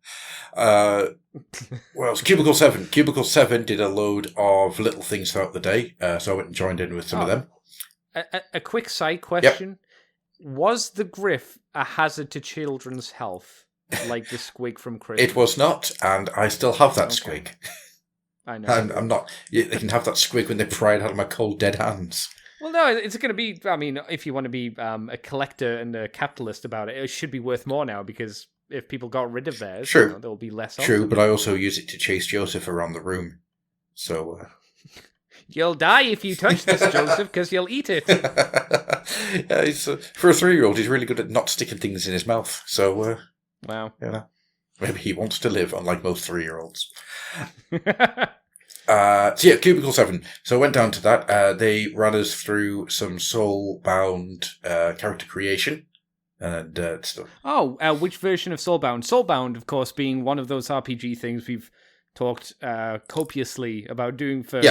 else? Cubicle 7. Cubicle 7 did a load of little things throughout the day, so I went and joined in with some of them. A quick side question. Yep. Was the Griff a hazard to children's health, like the squig from Christmas? It was not, and I still have that squig. I know. I'm not... They can have that squig when they pry it out of my cold, dead hands. Well, no, it's going to be... I mean, if you want to be a collector and a capitalist about it, it should be worth more now, because if people got rid of theirs, True. There will be less of True, them. but I also use it to chase Joseph around the room. So... You'll die if you touch this, Joseph, because you'll eat it. Yeah, he's, for a 3-year-old, he's really good at not sticking things in his mouth. So, wow. Yeah, maybe he wants to live, unlike most 3-year-olds. So yeah, Cubicle 7. So I went down to that. They ran us through some Soulbound character creation and stuff. Oh, which version of Soulbound? Soulbound, of course, being one of those RPG things we've talked copiously about doing for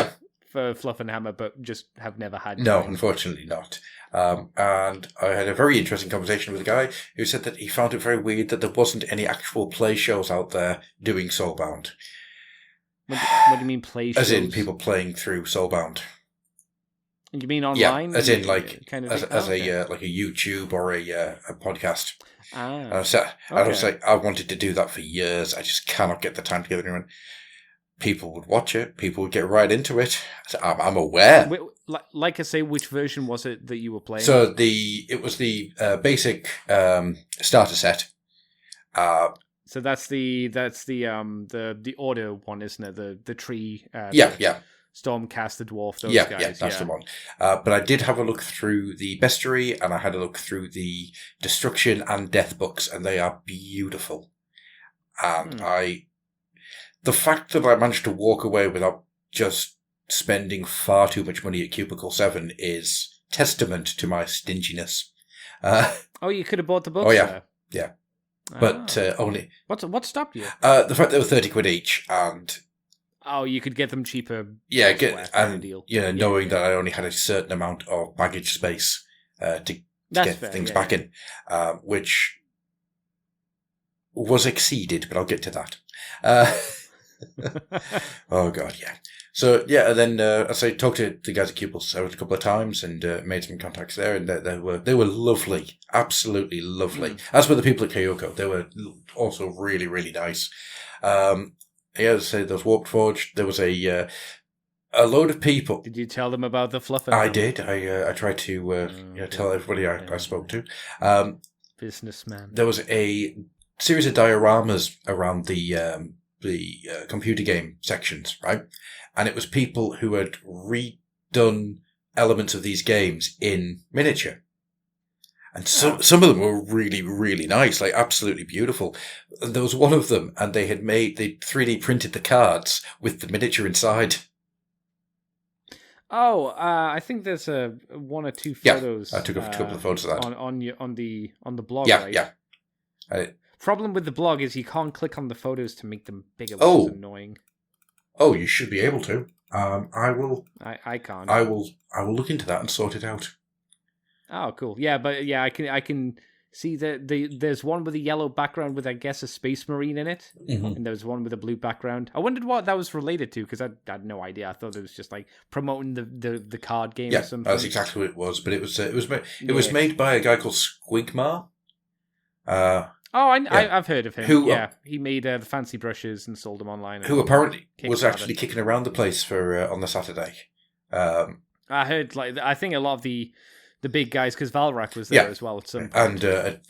Fluff and Hammer, but just have never had. No, unfortunately not. And I had a very interesting conversation with a guy who said that he found it very weird that there wasn't any actual play shows out there doing Soulbound. What do you mean play shows? As in people playing through Soulbound. You mean online? Yeah, as in like kind of as a like a YouTube or a podcast. And I was like, I wanted to do that for years. I just cannot get the time together. And people would watch it. People would get right into it. So I'm aware. Like I say, which version was it that you were playing? So it was the basic starter set. So that's the order one, isn't it? The tree. Stormcast, the dwarf. Those guys. Yeah, that's the one. But I did have a look through the bestiary, and I had a look through the destruction and death books, and they are beautiful. And the fact that I managed to walk away without just spending far too much money at Cubicle 7 is testament to my stinginess. You could have bought the books. Oh yeah, there. yeah. But only... What stopped you? The fact they were 30 quid each, and... Oh, you could get them cheaper. Yeah, deal. Knowing that I only had a certain amount of baggage space to get things back in, which was exceeded, but I'll get to that. Oh, God, yeah. So, yeah, and then I talked to the guys at Cubicle 7 a couple of times and made some contacts there, and they were lovely, absolutely lovely. As were the people at Kyoko. They were also really, really nice. As I say, there was Warped Forge. There was a load of people. Did you tell them about the fluff? I did. I tried to tell everybody I spoke to. Businessman. There was a series of dioramas around the computer game sections, right? And it was people who had redone elements of these games in miniature. And some of them were really, really nice, like absolutely beautiful. And there was one of them, and they 3D printed the cards with the miniature inside. Oh, I think there's one or two photos. Yeah, I took a couple of photos of that on the blog. Yeah, right? yeah. Problem with the blog is you can't click on the photos to make them bigger, which is annoying. Oh, you should be able to. I will. I can't. I will look into that and sort it out. Oh, cool. Yeah, but yeah, I can see that there's one with a yellow background with, I guess, a space marine in it, and there's one with a blue background. I wondered what that was related to because I had no idea. I thought it was just like promoting the card game or something. Yeah, that's exactly what it was. But it was made by a guy called Squigmar. I've heard of him. He made the fancy brushes and sold them online. Who apparently was actually kicking around the place for on the Saturday. I heard I think a lot of the big guys, because Valrak was there as well at some point. And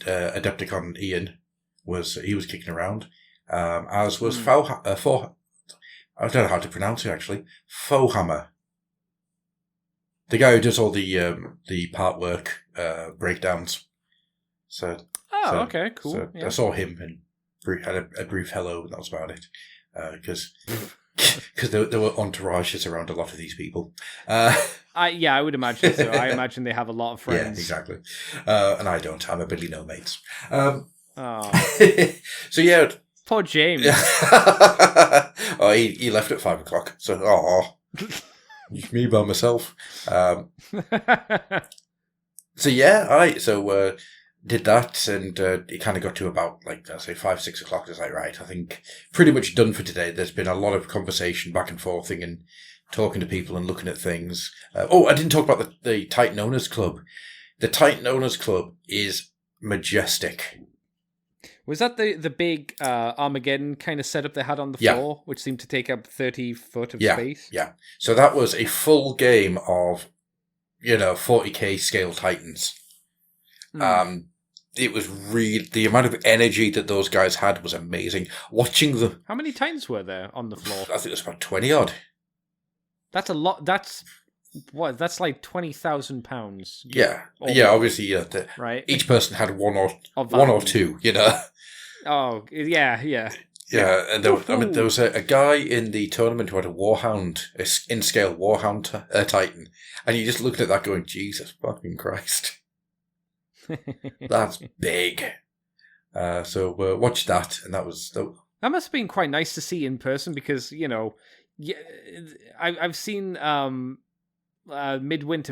Adepticon Ian was kicking around, as was I don't know how to pronounce it actually. Fohammer, the guy who does all the part work breakdowns. Okay, cool. So I saw him and had a brief hello, and that was about it. Because there were entourages around a lot of these people. I would imagine so. I imagine they have a lot of friends. Yeah, exactly. And I don't. I'm a Billy No Mates. So yeah. Poor James. Oh, he left at 5:00. So it's me by myself. So yeah, did that, and it kind of got to about, 5-6 o'clock. It's like, right, I think pretty much done for today. There's been a lot of conversation back and forthing and talking to people and looking at things. I didn't talk about the Titan Owners Club. The Titan Owners Club is majestic. Was that the big Armageddon kind of setup they had on the floor, which seemed to take up 30 foot of space? Yeah. So that was a full game of, 40k scale Titans. It was the amount of energy that those guys had was amazing. Watching them. How many Titans were there on the floor? I think it was about 20 odd. That's a lot. That's like £20,000. Yeah. Obviously, right. Each person had one or two. Oh yeah. Yeah, and there was a guy in the tournament who had a Warhound, in-scale Warhound Titan, and you just looked at that going, Jesus fucking Christ. That's big. So watch that, and that was... That must have been quite nice to see in person because, I've seen Midwinter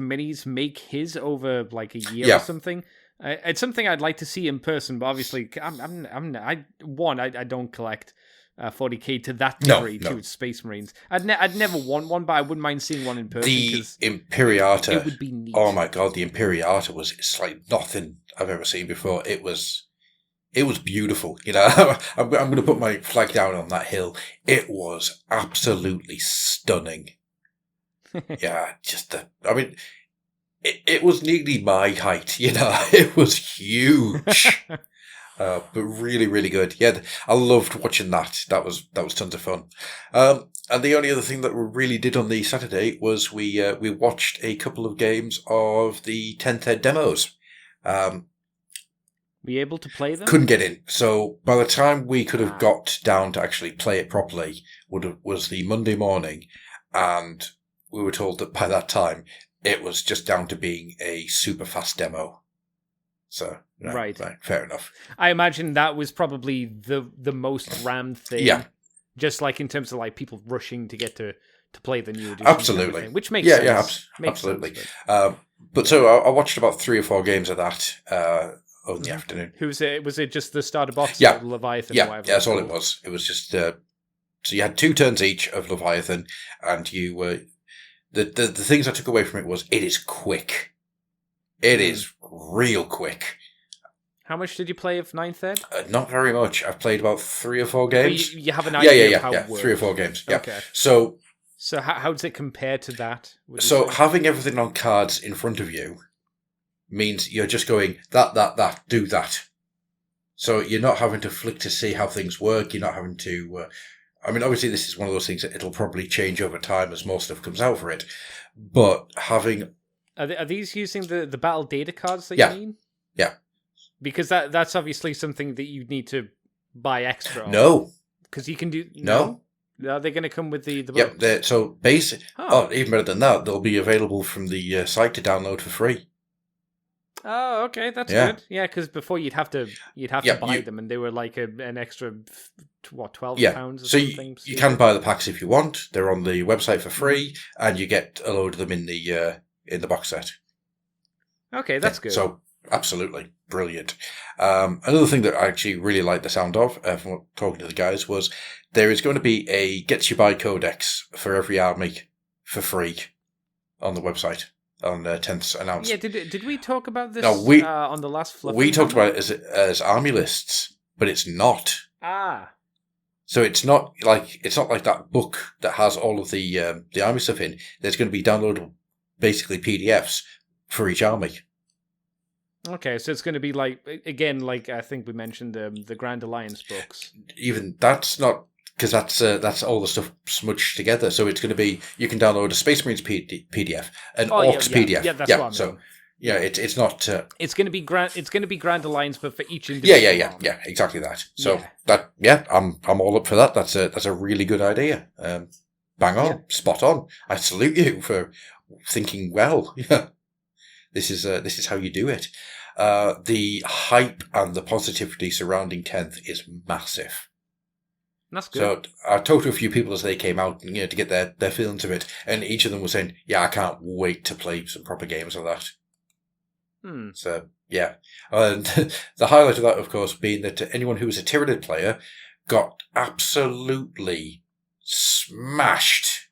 Minis make his over like a year or something. It's something I'd like to see in person, but obviously I don't collect 40k to that degree to Space Marines. I'd never want one, but I wouldn't mind seeing one in person. The Imperiata, it would be neat. Oh my god, the Imperiata it's like nothing I've ever seen before. It was beautiful. I'm going to put my flag down on that hill. It was absolutely stunning. Yeah, it was nearly my height. It was huge. But really, really good. Yeah, I loved watching that. That was tons of fun. And the only other thing that we really did on the Saturday was we watched a couple of games of the 10th Ed demos. Were you able to play them? Couldn't get in. So by the time we could have got down to actually play it properly, was the Monday morning, and we were told that by that time it was just down to being a super fast demo. So right, fair enough. I imagine that was probably the most rammed thing. Yeah. Just like in terms of like people rushing to get to play the new edition. Absolutely. Which makes sense. Yeah, absolutely. But so I watched about 3 or 4 games of that in the afternoon. Was it just the starter box? Yeah. Leviathan? Yeah, that's all it was. It was just so you had 2 turns each of Leviathan, and you were the things I took away from it was it is quick. It is real quick. How much did you play of 9th Ed? Not very much. I've played about 3 or 4 games. You have an idea of how it works? 3 or 4 games. Yeah. Okay. So how does it compare to that? So having everything on cards in front of you means you're just going, that, do that. So you're not having to flick to see how things work. You're not having to... obviously this is one of those things that it'll probably change over time as more stuff comes out for it. But having... Are these using the battle data cards that you mean? Yeah. Because that's obviously something that you need to buy extra. No. Because you can do... No. Are they going to come with the books? Yep. So basic... even better than that, they'll be available from the site to download for free. Oh, okay, that's Yeah. good. Yeah, because before you'd have to buy them, and they were like an extra £12 or so something. you can buy the packs if you want. They're on the website for free, and you get a load of them in the box set. Okay, that's good. So absolutely brilliant. Another thing that I actually really like the sound of, from talking to the guys, was there is going to be a Gets You By Codex for every army for free on the website on 10th announced. Yeah, did we talk about this No, on the last Fluffy? We talked about it as army lists, but it's not. Ah. So it's not like that book that has all of the army stuff in. There's going to be downloadable, basically PDFs for each army. Okay, so it's going to be like, again, like I think we mentioned the Grand Alliance books. Even that's not, because that's all the stuff smudged together. So it's going to be, you can download a Space Marines PDF, an Orcs PDF. Yeah, that's what I mean. So yeah, it's not. It's going to be Grand Alliance, but for each individual. Yeah, exactly that. So I'm all up for that. That's a really good idea. Bang on, spot on. I salute you for thinking well. Yeah, this is how you do it. The hype and the positivity surrounding 10th is massive. That's good. So I talked to a few people as they came out, to get their feelings of it, and each of them was saying, "Yeah, I can't wait to play some proper games of that." So yeah, and the highlight of that, of course, being that anyone who was a Tyranid player got absolutely smashed.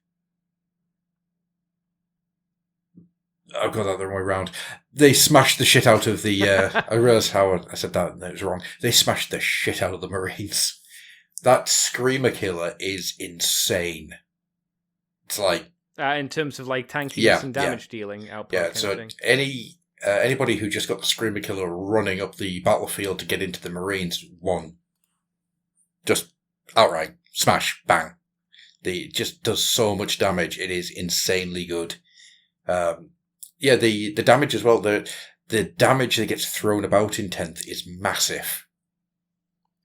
I've got that the wrong way around. They smashed the shit out of the. I realised how I said that, and it was wrong. They smashed the shit out of the Marines. That Screamer Killer is insane. It's like in terms of like tankiness and damage dealing output. Yeah, so anybody who just got the Screamer Killer running up the battlefield to get into the Marines won. Just outright smash, bang. It just does so much damage. It is insanely good. The damage as well. The damage that gets thrown about in 10th is massive.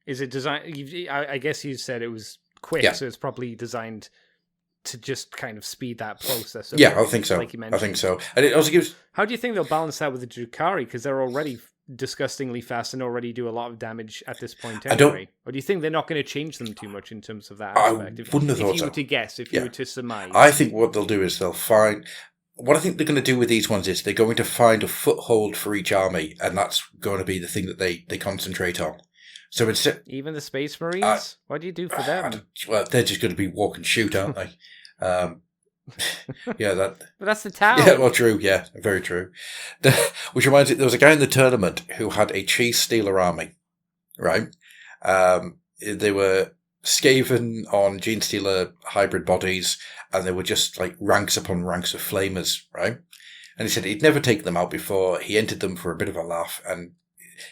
Is it designed? I guess you said it was quick, so it's probably designed to just kind of speed that process. Yeah, I think so. Like you mentioned. I think so. And it also gives. How do you think they'll balance that with the Drukhari? Because they're already disgustingly fast and already do a lot of damage at this point anyway. Or do you think they're not going to change them too much in terms of that aspect? Wouldn't have thought so. If you were to guess, if you were to surmise. I think what they'll do is they'll find. What I think they're going to do with these ones is they're going to find a foothold for each army, and that's going to be the thing that they concentrate on. So instead, even the Space Marines, what do you do for them? Well, they're just going to be walk and shoot, aren't they? But that's the town. Yeah, well, true. Yeah, very true. Which reminds me, there was a guy in the tournament who had a cheese stealer army, right? They were Skaven on Gene Stealer hybrid bodies, and they were just like ranks upon ranks of flamers, right? And he said he'd never taken them out before. He entered them for a bit of a laugh, and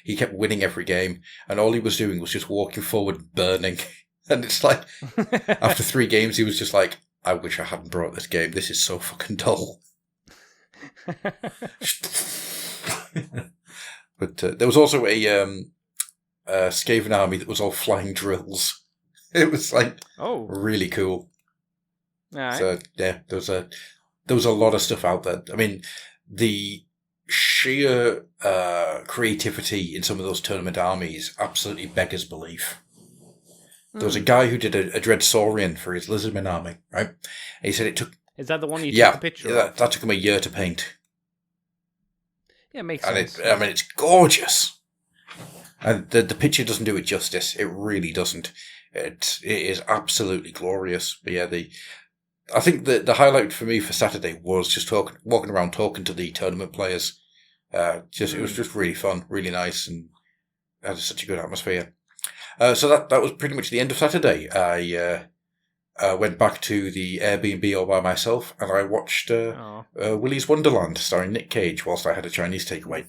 he kept winning every game, and all he was doing was just walking forward, burning. And it's like, after 3 games, he was just like, I wish I hadn't brought this game. This is so fucking dull. But there was also a Skaven army that was all flying drills. It was like really cool. All right. So yeah, there was a lot of stuff out there. I mean, the sheer creativity in some of those tournament armies absolutely beggars belief. There was a guy who did a Dread Saurian for his Lizardman army, right? And he said it took... Is that the one you took the picture of? That took him a year to paint. Yeah, it makes sense. It's gorgeous. And the picture doesn't do it justice. It really doesn't. It is absolutely glorious. But yeah, I think the highlight for me for Saturday was just walking around talking to the tournament players. It was just really fun, really nice, and had such a good atmosphere. So that was pretty much the end of Saturday. I went back to the Airbnb all by myself, and I watched Willy's Wonderland starring Nick Cage whilst I had a Chinese takeaway.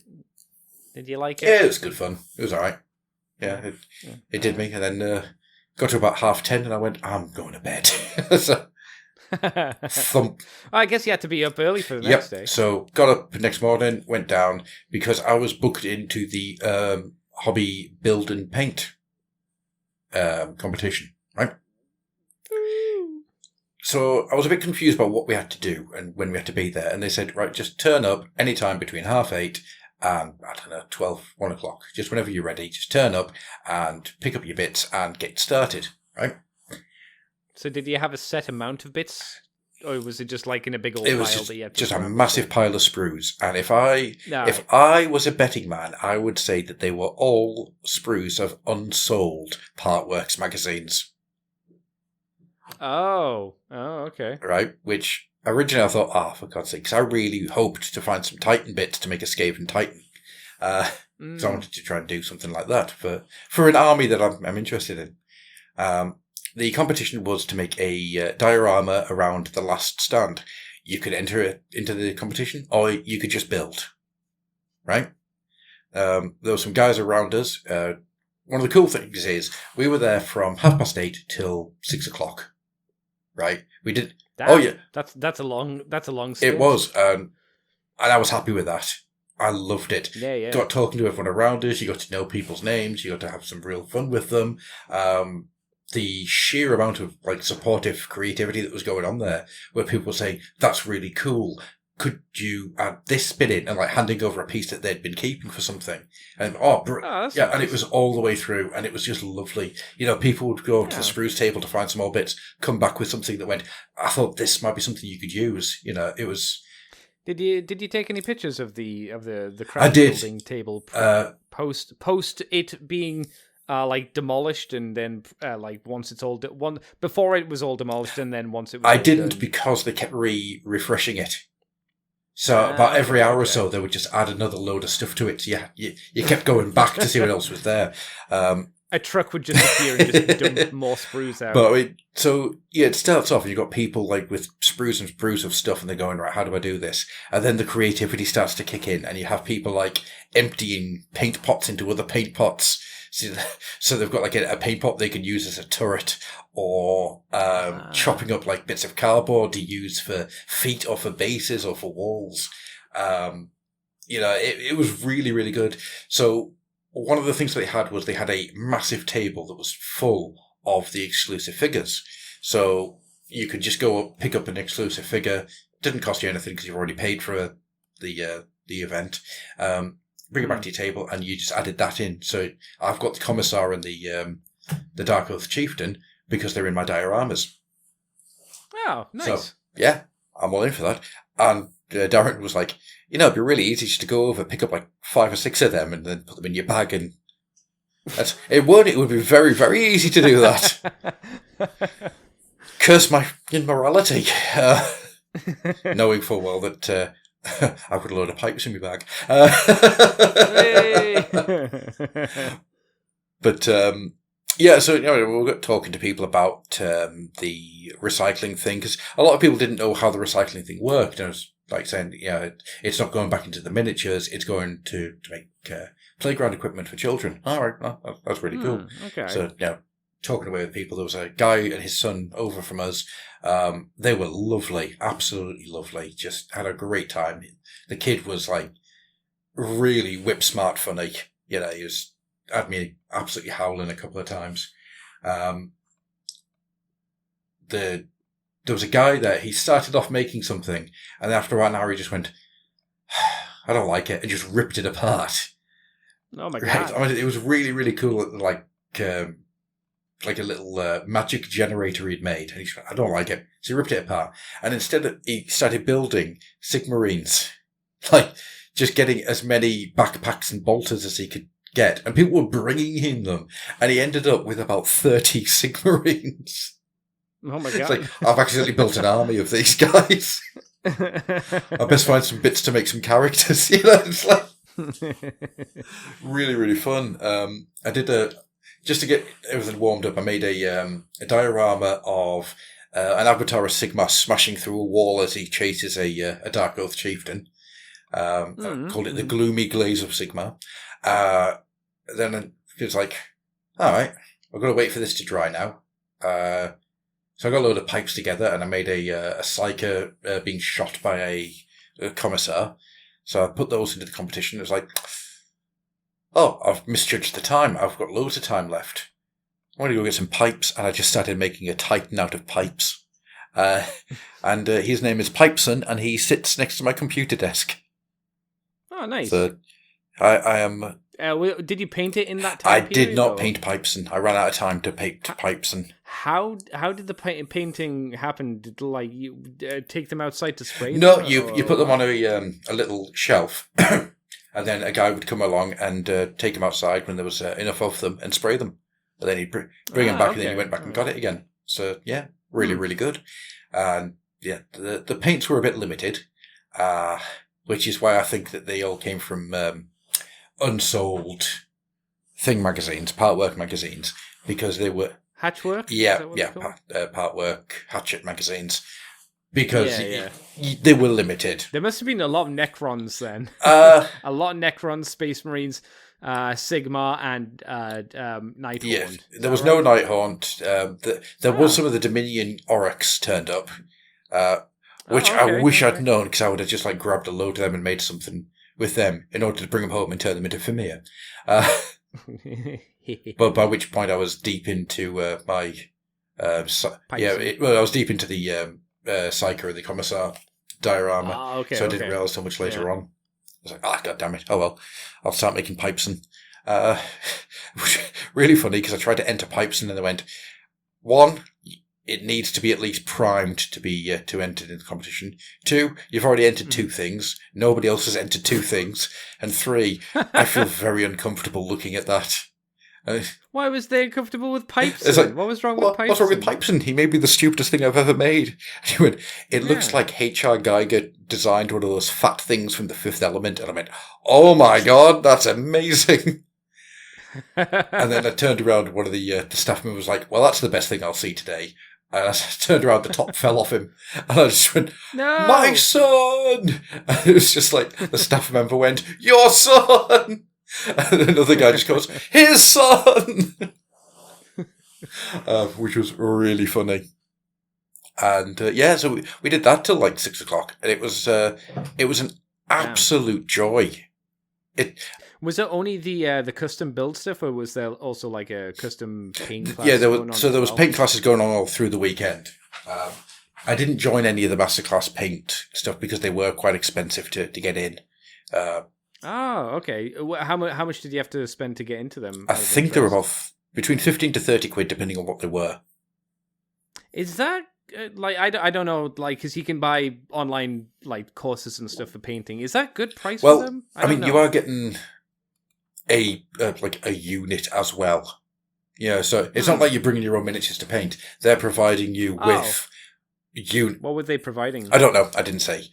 Did you like it? Yeah, it was good fun. It was all right. Yeah, it did me. And then got to about 10:30, and I went, I'm going to bed. So, thump. I guess you had to be up early for the next day. So got up the next morning, went down, because I was booked into the hobby build and paint competition, right? So I was a bit confused about what we had to do and when we had to be there. And they said, right, just turn up anytime between 8:30 and I don't know, 12, 1 o'clock. Just whenever you're ready, just turn up and pick up your bits and get started, right? So did you have a set amount of bits? Or was it just like in a big old It was pile that you had to just a grab massive pile of sprues. And if Right. I was a betting man, I would say that they were all sprues of unsold Partworks magazines. Oh, okay. Right? Which originally I thought, for God's sake, 'cause I really hoped to find some Titan bits to make a Skaven Titan. So I wanted to try and do something like that for an army that I'm interested in. The competition was to make a diorama around the last stand. You could enter it into the competition, or you could just build. Right? There were some guys around us. One of the cool things is we were there from 8:30 till 6 o'clock. Right? We did. Damn, Oh yeah, that's a long stint. it was, and I was happy with that. I loved it. Yeah. Got talking to everyone around us. You got to know people's names. You got to have some real fun with them. The sheer amount of like supportive creativity that was going on there, where people were saying, "That's really cool. Could you add this bit in?" and like handing over a piece that they'd been keeping for something. And That's yeah, nice. and it was all the way through, and it was just lovely. You know, people would go to the spruce table to find some more bits, come back with something that went, "I thought this might be something you could use." You know, it was. Did you take any pictures of the I craft did. building table post it being like demolished, and then like once it's all before it was all demolished, and then once it was I all didn't done? because they kept refreshing it. So about every hour or okay. so, they would just add another load of stuff to it. So you kept going back to see what else was there. A truck would just appear and just dump more sprues out. But it starts off and you've got people like with sprues and sprues of stuff and they're going, right, how do I do this? And then the creativity starts to kick in and you have people like emptying paint pots into other paint pots. So they've got like a paint pot they can use as a turret or chopping up like bits of cardboard to use for feet or for bases or for walls. It was really, really good. So one of the things they had was they had a massive table that was full of the exclusive figures. So you could just go up, pick up an exclusive figure. Didn't cost you anything because you've already paid for the event. Bring it back to your table and you just added that in. So I've got the Commissar and the Dark Oath Chieftain because they're in my dioramas. Oh, nice. So, yeah, I'm all in for that. And Darren was like, it'd be really easy just to go over, pick up like 5 or 6 of them and then put them in your bag. And it would be very, very easy to do that. Curse my immorality. Knowing full well that I've got a load of pipes in my bag. But, so, we got talking to people about the recycling thing, because a lot of people didn't know how the recycling thing worked. And I was like saying, it's not going back into the miniatures, it's going to make playground equipment for children. All right, well, that's really cool. Okay. So, talking away with people, there was a guy and his son over from us. They were lovely, absolutely lovely, just had a great time. The kid was like really whip smart funny. He had me absolutely howling a couple of times. There was a guy there, he started off making something, and after about an hour he just went, I don't like it, and just ripped it apart. Oh my Right? god. I mean, it was really, really cool, like a little magic generator he'd made, and he went, I don't like it. So he ripped it apart, and instead he started building Sigmarines, like just getting as many backpacks and bolters as he could get, and people were bringing him them, and he ended up with about 30 Sigmarines. Oh my god. It's like, I've accidentally built an army of these guys. I best find some bits to make some characters. It's like really, really fun. I did just to get everything warmed up, I made a diorama of an avatar of Sigmar smashing through a wall as he chases a Dark Oath Chieftain. I called it the Gloomy Glaze of Sigmar. Then it was like, all right, I've got to wait for this to dry now. So I got a load of pipes together and I made a Psyker being shot by a Commissar. So I put those into the competition. It was like, oh, I've misjudged the time. I've got loads of time left. I'm going to go get some pipes. And I just started making a Titan out of pipes. And his name is Pipeson and he sits next to my computer desk. Oh, nice. So, I am. Did you paint it in that time I period? did not paint Pipeson. I ran out of time to paint Pipeson. How did the painting happen? Did like you take them outside to spray them? No, you put them on a little shelf, and then a guy would come along and take them outside when there was enough of them and spray them. And then he'd bring them back, and then you went back and got it again. So yeah, really good. And yeah, the paints were a bit limited, which is why I think that they all came from unsold thing magazines, Partwork magazines, because they were Hatchwork. Partwork, Hatchet magazines, because they were limited. There must have been a lot of Necrons then. A lot of Necrons, Space Marines, Sigma, and Nighthaunt. Yeah, there was no Nighthaunt. There was some of the Dominion Oryx turned up, which I wish I'd known, because I would have just like grabbed a load of them and made something with them in order to bring them home and turn them into Femir. But by which point I was deep into my I was deep into the Psyker and the Commissar diorama, so I didn't realise so much later on. I was like, god damn it, oh well, I'll start making Pipeson. Really funny, because I tried to enter Pipeson and they went, 1, it needs to be at least primed to be to enter in the competition. 2, you've already entered 2 things. Nobody else has entered 2 things. And 3, I feel very uncomfortable looking at that. Why was they uncomfortable with Pipeson? Like, what was wrong with Pipeson? What's wrong with Pipeson? He may be the stupidest thing I've ever made. He went, it looks like H.R. Geiger designed one of those fat things from The Fifth Element. And I went, oh my god, that's amazing. And then I turned around and one of the staff members was like, well, that's the best thing I'll see today. And I turned around, the top fell off him. And I just went, no! My son! And it was just like, the staff member went, your son! And another guy just goes, his son! Which was really funny. And so we did that till like 6 o'clock. And it was an absolute joy. Was it only the custom build stuff, or was there also like a custom paint class? Yeah, there was paint classes going on all through the weekend. I didn't join any of the masterclass paint stuff because they were quite expensive to get in. Okay. How much did you have to spend to get into them? I think they were about between 15 to 30 quid, depending on what they were. Is that I don't know, like, because you can buy online like courses and stuff for painting. Is that good price for them? I mean, you are getting a unit as well. Yeah, so it's not like you're bringing your own miniatures to paint. They're providing you with What were they providing? I don't know. I didn't say.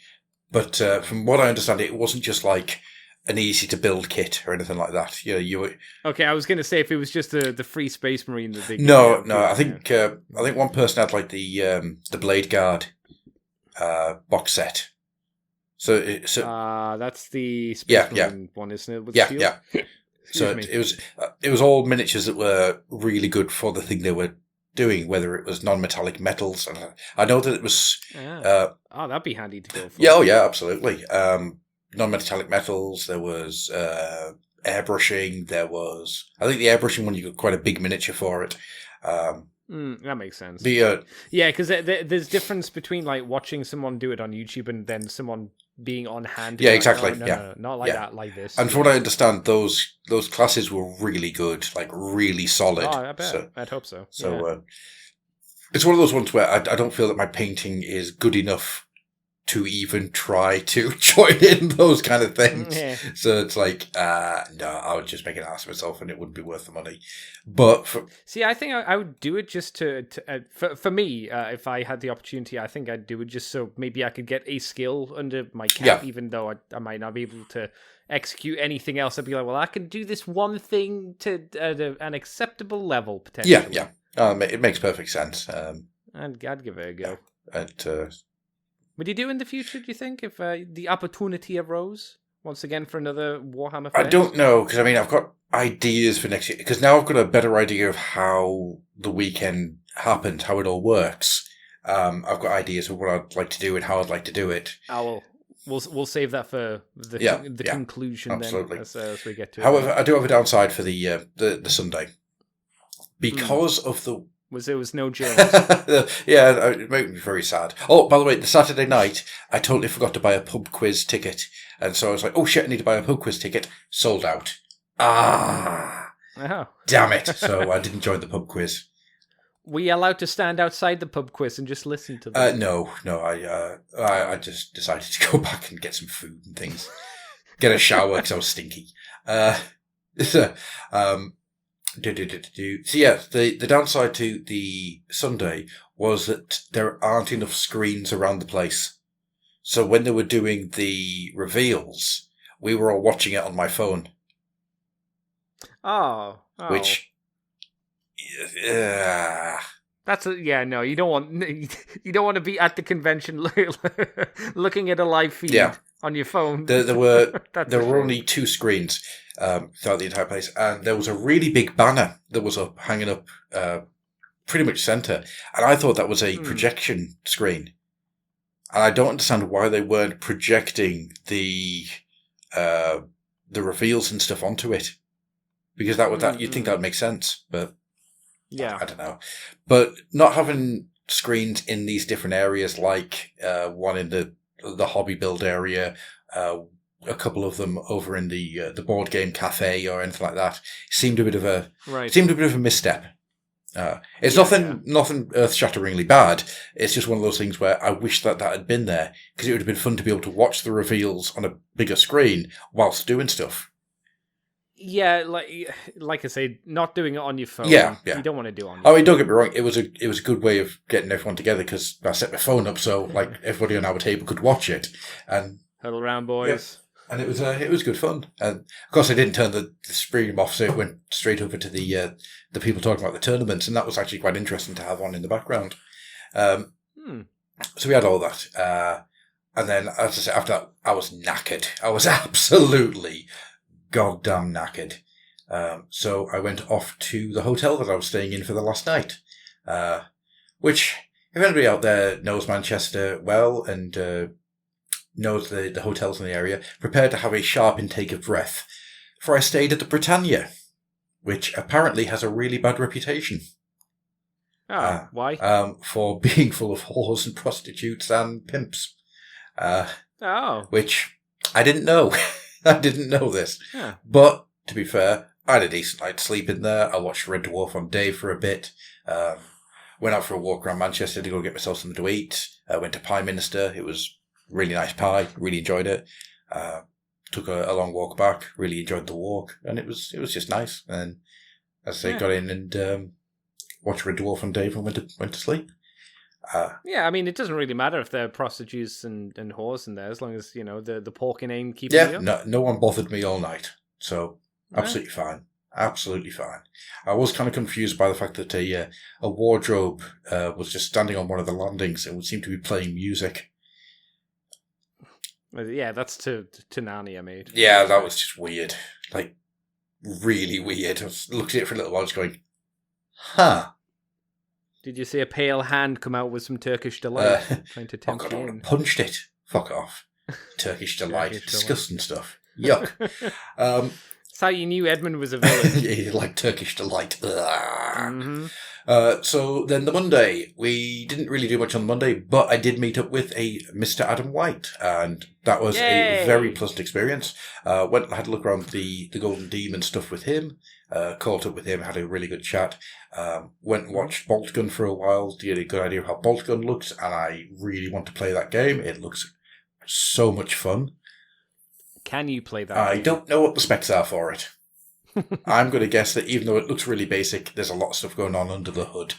But from what I understand, it wasn't just like an easy to build kit or anything like that. You were... Okay, I was going to say if it was just the free Space Marine that they... No. I think one person had like the Blade Guard box set. So that's the Space Marine one, isn't it? With the shield? Yeah. So it was all miniatures that were really good for the thing they were doing, whether it was non-metallic metals. And I know that it was... that'd be handy to go for. Yeah, absolutely. Non-metallic metals, there was airbrushing, I think the airbrushing one, you got quite a big miniature for it. That makes sense. Because there's difference between like watching someone do it on YouTube and then someone being on hand. Yeah, exactly. No, not like that, like this. And from what I understand, those classes were really good, like really solid. Oh, I bet. So, I'd hope so. So it's one of those ones where I don't feel that my painting is good enough to even try to join in those kind of things. Yeah. So it's like, no, I would just make an ass of myself and it wouldn't be worth the money. But see, I think I would do it just for me, if I had the opportunity, I think I'd do it just so maybe I could get a skill under my cap, even though I might not be able to execute anything else. I'd be like, well, I can do this one thing to an acceptable level, potentially. Yeah. It makes perfect sense. I'd give it a go. Would you do in the future, do you think, if the opportunity arose once again for another Warhammer Fest? I don't know, because I've got ideas for next year, because now I've got a better idea of how the weekend happened, how it all works. I've got ideas of what I'd like to do and how I'd like to do it. We'll save that for the conclusion absolutely. Then as we get to it. However, I do have a downside for the Sunday. Because of There was no James? Yeah, it made me very sad. Oh, by the way, the Saturday night, I totally forgot to buy a pub quiz ticket. And so I was like, oh shit, I need to buy a pub quiz ticket. Sold out. Oh. Damn it. So I didn't join the pub quiz. Were you allowed to stand outside the pub quiz and just listen to them? No, I just decided to go back and get some food and things. Get a shower because I was stinky. So yeah, the downside to the Sunday was that there aren't enough screens around the place. So when they were doing the reveals, we were all watching it on my phone. Oh. Which, That's no. You don't want to be at the convention looking at a live feed on your phone. There were only 2 screens throughout the entire place, and there was a really big banner that was hanging up pretty much center, and I thought that was a projection screen, and I don't understand why they weren't projecting the reveals and stuff onto it, because you'd think that would make sense, but. Yeah, I don't know, but not having screens in these different areas, like one in the hobby build area, a couple of them over in the board game cafe or anything like that, seemed a bit of a misstep. It's nothing earth shatteringly bad. It's just one of those things where I wish that had been there, because it would have been fun to be able to watch the reveals on a bigger screen whilst doing stuff. Yeah, like I say, not doing it on your phone. Yeah. You don't want to do it on your phone. I mean, don't get me wrong, it was a good way of getting everyone together, because I set my phone up so everybody on our table could watch it. And huddle around, boys. Yeah, and it was good fun. And of course I didn't turn the stream off, so it went straight over to the people talking about the tournaments, and that was actually quite interesting to have on in the background. So we had all that. And then, as I say, after that, I was knackered. I was absolutely goddamn knackered. So I went off to the hotel that I was staying in for the last night, which, if anybody out there knows Manchester well and knows the hotels in the area, prepare to have a sharp intake of breath, for I stayed at the Britannia, which apparently has a really bad reputation. Why? For being full of whores and prostitutes and pimps. Which I didn't know. I didn't know this. Yeah. But, to be fair, I had a decent night's sleep in there. I watched Red Dwarf on Dave for a bit. Went out for a walk around Manchester to go get myself something to eat. Went to Pie Minister. It was really nice pie. Really enjoyed it. Took a long walk back. Really enjoyed the walk. And it was just nice. And as I say, got in and watched Red Dwarf on Dave and went to sleep. I mean, it doesn't really matter if they're prostitutes and whores in there, as long as, the porking ain't keeping you up. No one bothered me all night. So, absolutely fine. Absolutely fine. I was kind of confused by the fact that a wardrobe was just standing on one of the landings and would seem to be playing music. Yeah, that's to Narnia, mate. Yeah, that was just weird. Like, really weird. I was looking at it for a little while, just going, huh. Did you see a pale hand come out with some Turkish delight trying to tempt you in? Punched it. Fuck off. Turkish delight. Disgusting stuff. Yuck. That's how you knew Edmund was a villain. Yeah, like Turkish delight. Mm-hmm. So then the Monday, we didn't really do much on the Monday, but I did meet up with a Mr. Adam White, and that was a very pleasant experience. Went and had a look around the Golden Demon stuff with him. Caught up with him, had a really good chat. Went and watched Bolt Gun for a while to get a good idea of how Bolt Gun looks, and I really want to play that game. It looks so much fun. Can you play that game? I don't know what the specs are for it. I'm going to guess that even though it looks really basic, there's a lot of stuff going on under the hood.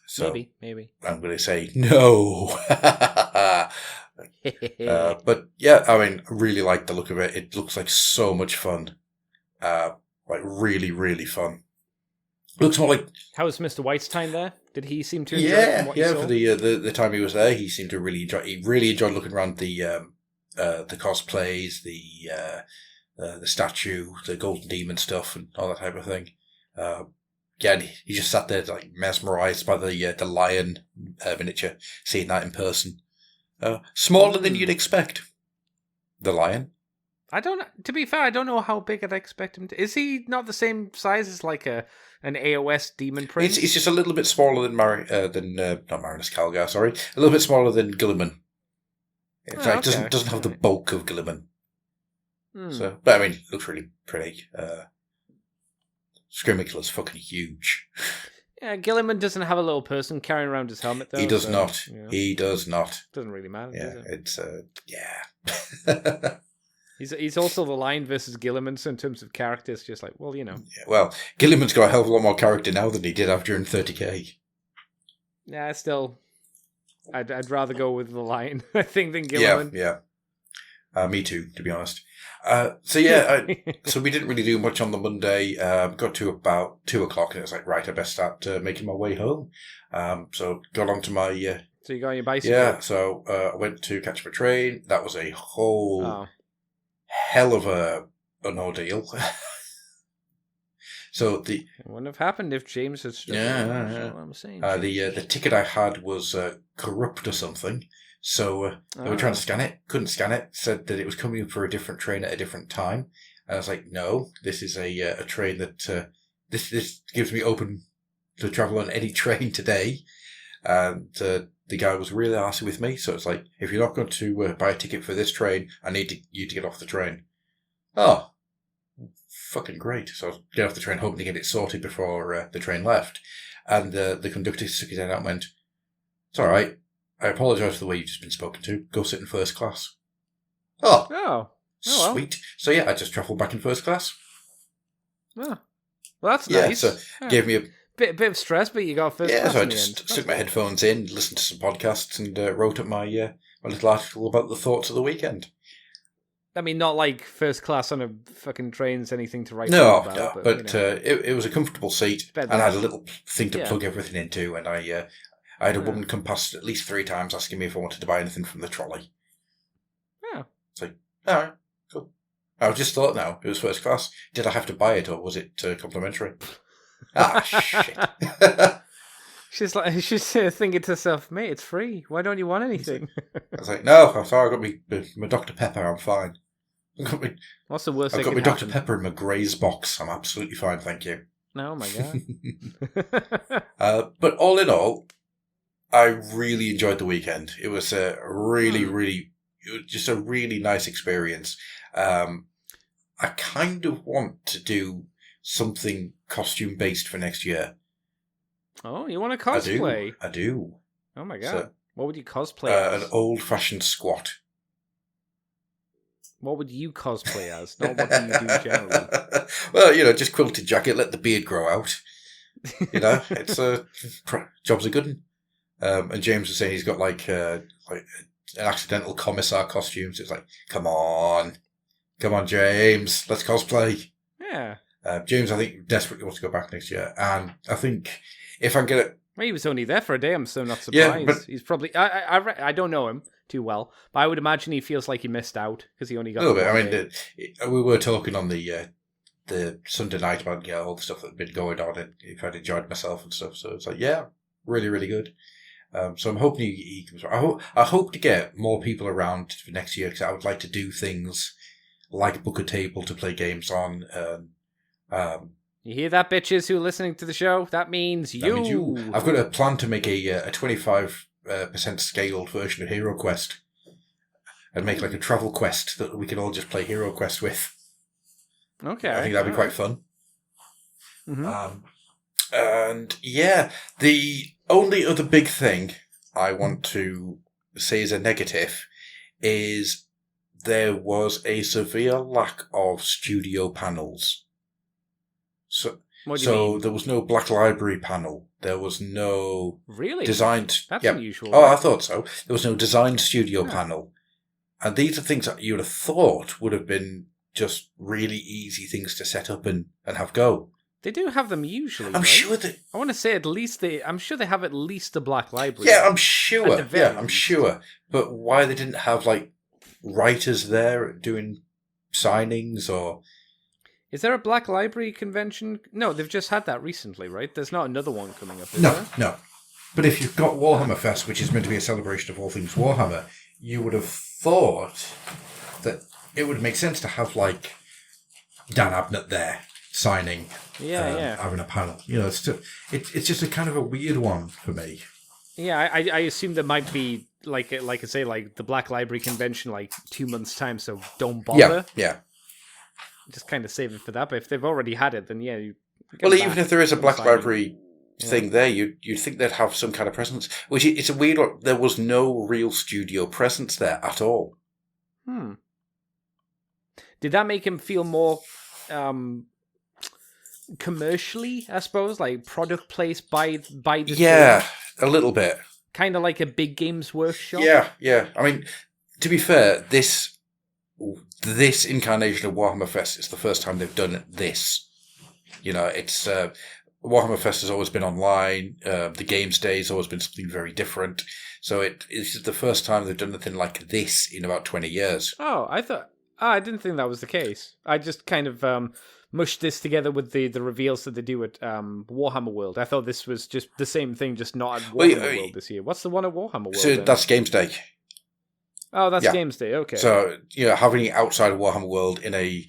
So maybe. I'm going to say no. But yeah, I mean, I really like the look of it. It looks like so much fun. Like really, really fun. Looks more like. How was Mr. White's time there? Did he seem to enjoy it? Yeah. For the time he was there, he seemed to really enjoy. He really enjoyed looking around the cosplays, the statue, the Golden Demon stuff, and all that type of thing. And he just sat there like mesmerised by the lion miniature, seeing that in person. Smaller than you'd expect. The lion. I don't. To be fair, I don't know how big I'd expect him to. Is he not the same size as like an AOS Demon Prince? It's just a little bit smaller than not Marinus Calgar. Sorry, a little bit smaller than Gilliman. In fact, it doesn't have the bulk of Gilliman. So, but I mean, it looks really pretty. Scrimmickler's fucking huge. Yeah, Gilliman doesn't have a little person carrying around his helmet, though. He does not. You know. He does not. Doesn't really matter, does it? Yeah. He's also the Lion versus Gilliman, so in terms of characters, just like, well, you know. Yeah, well, Gilliman's got a hell of a lot more character now than he did after in 30k. Yeah, still, I'd rather go with the Lion, I think, than Gilliman. Yeah. Me too, to be honest. So we didn't really do much on the Monday. Got to about 2:00, and it was like, right, I best start making my way home. So got onto my. So you got on your bicycle? Yeah. So I went to catch my train. That was a whole hell of an ordeal. So it wouldn't have happened if James had. That's what I'm saying. The ticket I had was corrupt or something. So they were trying to scan it, couldn't scan it, said that it was coming for a different train at a different time. And I was like, no, this is a train that, this gives me open to travel on any train today. And the guy was really arsey with me. So it's like, if you're not going to buy a ticket for this train, I need you to get off the train. Oh, fucking great. So I get off the train hoping to get it sorted before the train left. And the conductor took his head out and went, it's all right. I apologise for the way you've just been spoken to. Go sit in first class. Oh, well. Sweet. So yeah, I just travelled back in first class. Oh. Well, that's nice. So gave me a bit of stress, but you got first class. So I just stuck my headphones in, listened to some podcasts, and wrote up my little article about the thoughts of the weekend. I mean, not like first class on a fucking train's anything to write about. No, but you know. It was a comfortable seat, and I had a little thing to plug everything into, and I had a woman come past at least 3 times asking me if I wanted to buy anything from the trolley. Yeah. It's like, all right, cool. I just thought now, it was first class. Did I have to buy it, or was it complimentary? Shit. She's thinking to herself, mate, it's free. Why don't you want anything? I was like, no, I'm sorry, I got my Dr. Pepper, I'm fine. What's the worst I've got my Dr. Pepper in my Graze box. I'm absolutely fine, thank you. Oh my god. But all in all, I really enjoyed the weekend. It was it was just a really nice experience. I kind of want to do something costume based for next year. Oh, you want to cosplay? I do. Oh my god. So, what would you cosplay as? An old-fashioned squat. What would you cosplay as? Not what do you do generally? Well, just quilted jacket, let the beard grow out. It's job's a good one. And James was saying he's got like an accidental commissar costume. So it's like, come on, James, let's cosplay. Yeah. James, I think, desperately wants to go back next year, and I think if I get it, well, he was only there for a day. I'm so not surprised. Yeah, but he's probably. I don't know him too well, but I would imagine he feels like he missed out because he only got a little bit. I mean, we were talking on the Sunday night about all the stuff that had been going on, and if I'd enjoyed myself and stuff. So it's like, yeah, really, really good. So I'm hoping he comes. I hope to get more people around for next year because I would like to do things like book a table to play games on. You hear that, bitches who are listening to the show? That means you. I've got a plan to make a 25% scaled version of Hero Quest and make like a travel quest that we can all just play Hero Quest with. Okay. I think that'd be quite fun. Mm-hmm. And yeah, the only other big thing I want to say as a negative is there was a severe lack of studio panels. So what do you mean? There was no Black Library panel. There was no designed. That's unusual. Oh, I thought so. There was no designed studio panel, and these are things that you would have thought would have been just really easy things to set up and have go. They do have them usually. I'm sure that. I want to say I'm sure they have at least the Black Library. Yeah, I'm sure. Yeah, I'm sure. But why they didn't have like writers there doing signings or? Is there a Black Library convention? No, they've just had that recently, right? There's not another one coming up, is there? No. But if you've got Warhammer Fest, which is meant to be a celebration of all things Warhammer, you would have thought that it would make sense to have like Dan Abnett there signing, having a panel. It's just a kind of a weird one for me. Yeah, I assume there might be like I say, like the Black Library convention, like 2 months time. So don't bother. Yeah. Just kind of save it for that. But if they've already had it, then yeah. Well, even if there is a Black Library thing there, you'd think they'd have some kind of presence. Which it's a weird one. There was no real studio presence there at all. Did that make him feel more commercially, I suppose, like product placed by the game? A little bit. Kind of like a big games workshop. Yeah. I mean, to be fair, this incarnation of Warhammer Fest is the first time they've done this. It's Warhammer Fest has always been online. The Games Day has always been something very different. So it's the first time they've done anything like this in about 20 years. Oh, I didn't think that was the case. I just kind of mushed this together with the reveals that they do at Warhammer World. I thought this was just the same thing, just not at Warhammer World this year. What's the one at Warhammer World? So that's Games Day. Oh, that's Games Day. Okay. So having it outside of Warhammer World in a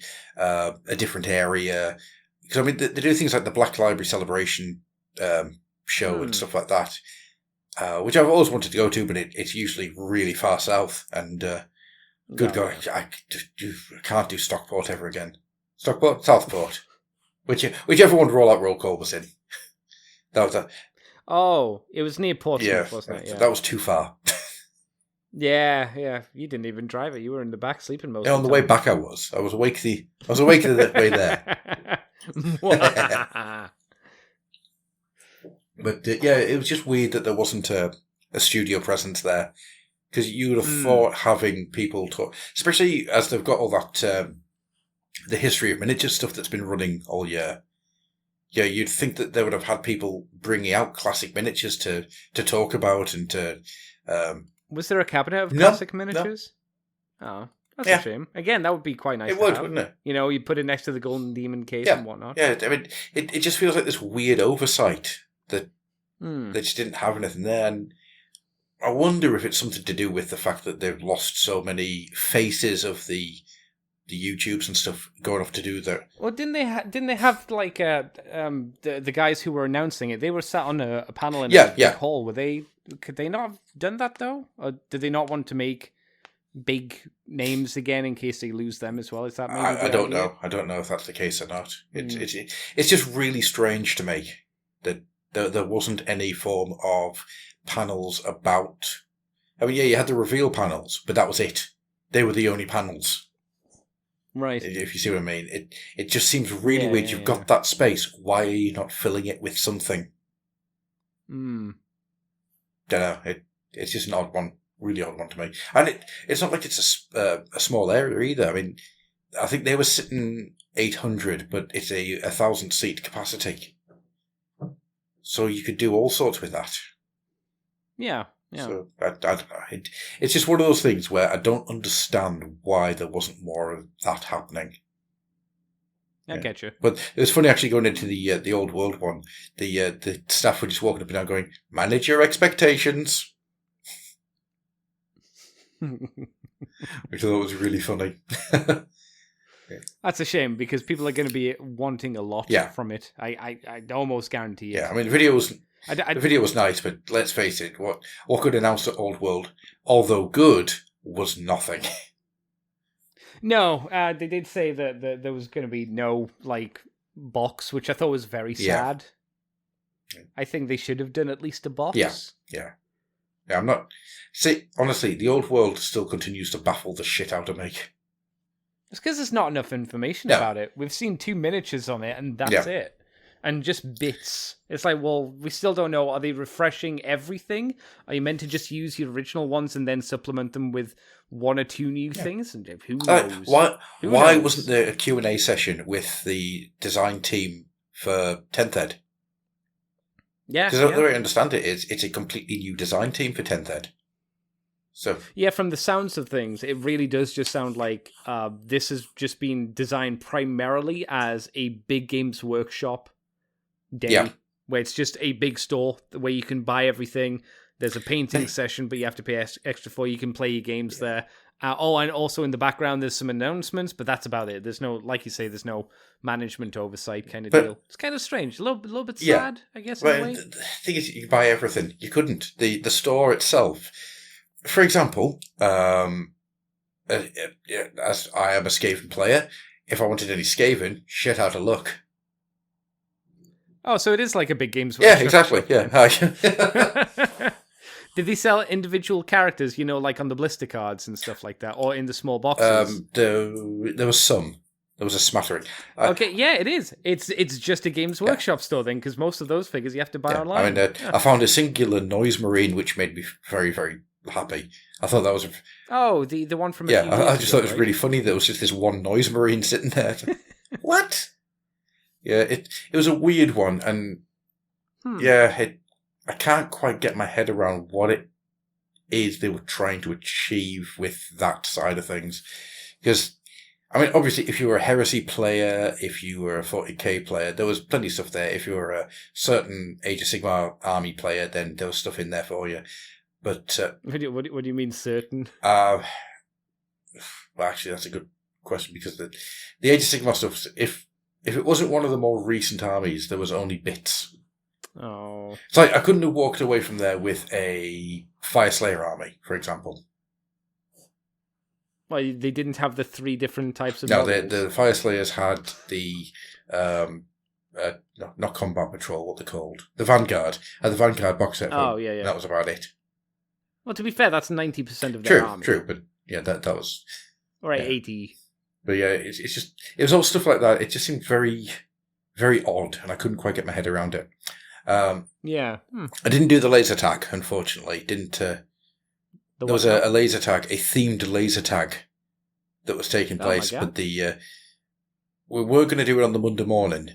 different area, because I mean they do things like the Black Library Celebration show and stuff like that, which I've always wanted to go to, but it's usually really far south. And good God, I can't do Stockport ever again. Stockport, Southport, whichever one Roll Out Roll Call was in. That was it was near Portsmouth, wasn't it? Yeah, that was too far. Yeah. You didn't even drive it. You were in the back sleeping most of the time. On the way back, I was awake the way there. But it was just weird that there wasn't a studio presence there, because you would have thought having people talk, especially as they've got all that the history of miniature stuff that's been running all year. Yeah, you'd think that they would have had people bringing out classic miniatures to talk about and to. Was there a cabinet of classic miniatures? No. Oh, that's a shame. Again, that would be quite nice. It would, wouldn't it? You put it next to the Golden Demon case and whatnot. Yeah, I mean, it just feels like this weird oversight that they just didn't have anything there. And I wonder if it's something to do with the fact that they've lost so many faces of the YouTubes and stuff going off to do that. Well, didn't they have like the guys who were announcing it? They were sat on a panel in a big hall. Could they not have done that though, or did they not want to make big names again in case they lose them as well? Is that maybe I don't know. I don't know if that's the case or not. It's just really strange to me that there wasn't any form of panels about. I mean, you had the reveal panels, but that was it. They were the only panels. Right. If you see what I mean. It just seems really weird. You've got that space. Why are you not filling it with something? Don't know. It's just an odd one. Really odd one to me. And it's not like it's a small area either. I mean, I think they were sitting 800, but it's a 1,000 seat capacity. So you could do all sorts with that. Yeah. So I don't know. It's just one of those things where I don't understand why there wasn't more of that happening. I get you. But it was funny actually going into the old world one. The staff were just walking up and down going, "Manage your expectations," which I thought was really funny. That's a shame because people are going to be wanting a lot from it. I almost guarantee it. Yeah, I mean, the video was nice, but let's face it, what could announce at Old World, although good, was nothing. No, they did say that there was going to be no box, which I thought was very sad. I think they should have done at least a box. Yeah, I'm not. See, honestly, the Old World still continues to baffle the shit out of me. It's because there's not enough information about it. We've seen 2 miniatures on it, and that's it. And just bits. It's like, well, we still don't know. Are they refreshing everything? Are you meant to just use your original ones and then supplement them with 1 or 2 new things? And who knows? Why wasn't there a Q&A session with the design team for 10th Ed? Yeah. Because the way I understand it is, it's a completely new design team for 10th Ed. So from the sounds of things, it really does just sound like this has just been designed primarily as a big games workshop day, where it's just a big store where you can buy everything. There's a painting session, but you have to pay extra for. You can play your games there, And also in the background, there's some announcements, but that's about it. There's no, like you say, there's no management oversight kind of deal. It's kind of strange, a little bit sad, I guess. In a way. The thing is, you can buy everything. You couldn't. The store itself, for example, as I am a Skaven player, if I wanted any Skaven, shit out of luck. Oh, so it is like a big Games Yeah, Workshop. exactly. Yeah. Did they sell individual characters, like on the blister cards and stuff like that, or in the small boxes? There was some. There was a smattering. Okay, yeah, it is. It's just a Games Workshop store then, because most of those figures you have to buy online. I found a singular Noise Marine, which made me very, very happy. I thought that was... the one from... I just thought it was really funny that there was just this one Noise Marine sitting there. What? Yeah, it was a weird one, and I can't quite get my head around what it is they were trying to achieve with that side of things. Because, obviously, if you were a Heresy player, if you were a 40k player, there was plenty of stuff there. If you were a certain Age of Sigmar army player, then there was stuff in there for you. But... what do you mean, certain? Well, actually, that's a good question, because the Age of Sigmar stuff, if it wasn't one of the more recent armies, there was only bits. Oh. It's like I couldn't have walked away from there with a Fireslayer army, for example. Well, they didn't have the 3 different types of No, models. the Fireslayers had the... not Combat Patrol, what they're called. The Vanguard. Had the Vanguard box set. Yeah. That was about it. Well, to be fair, that's 90% of their army. True, but yeah, that was... Right, 80. But yeah, it's just... It was all stuff like that. It just seemed very, very odd, and I couldn't quite get my head around it. Yeah. I didn't do the laser tag, unfortunately. There was a laser tag, a themed laser tag that was taking place, but we were going to do it on the Monday morning,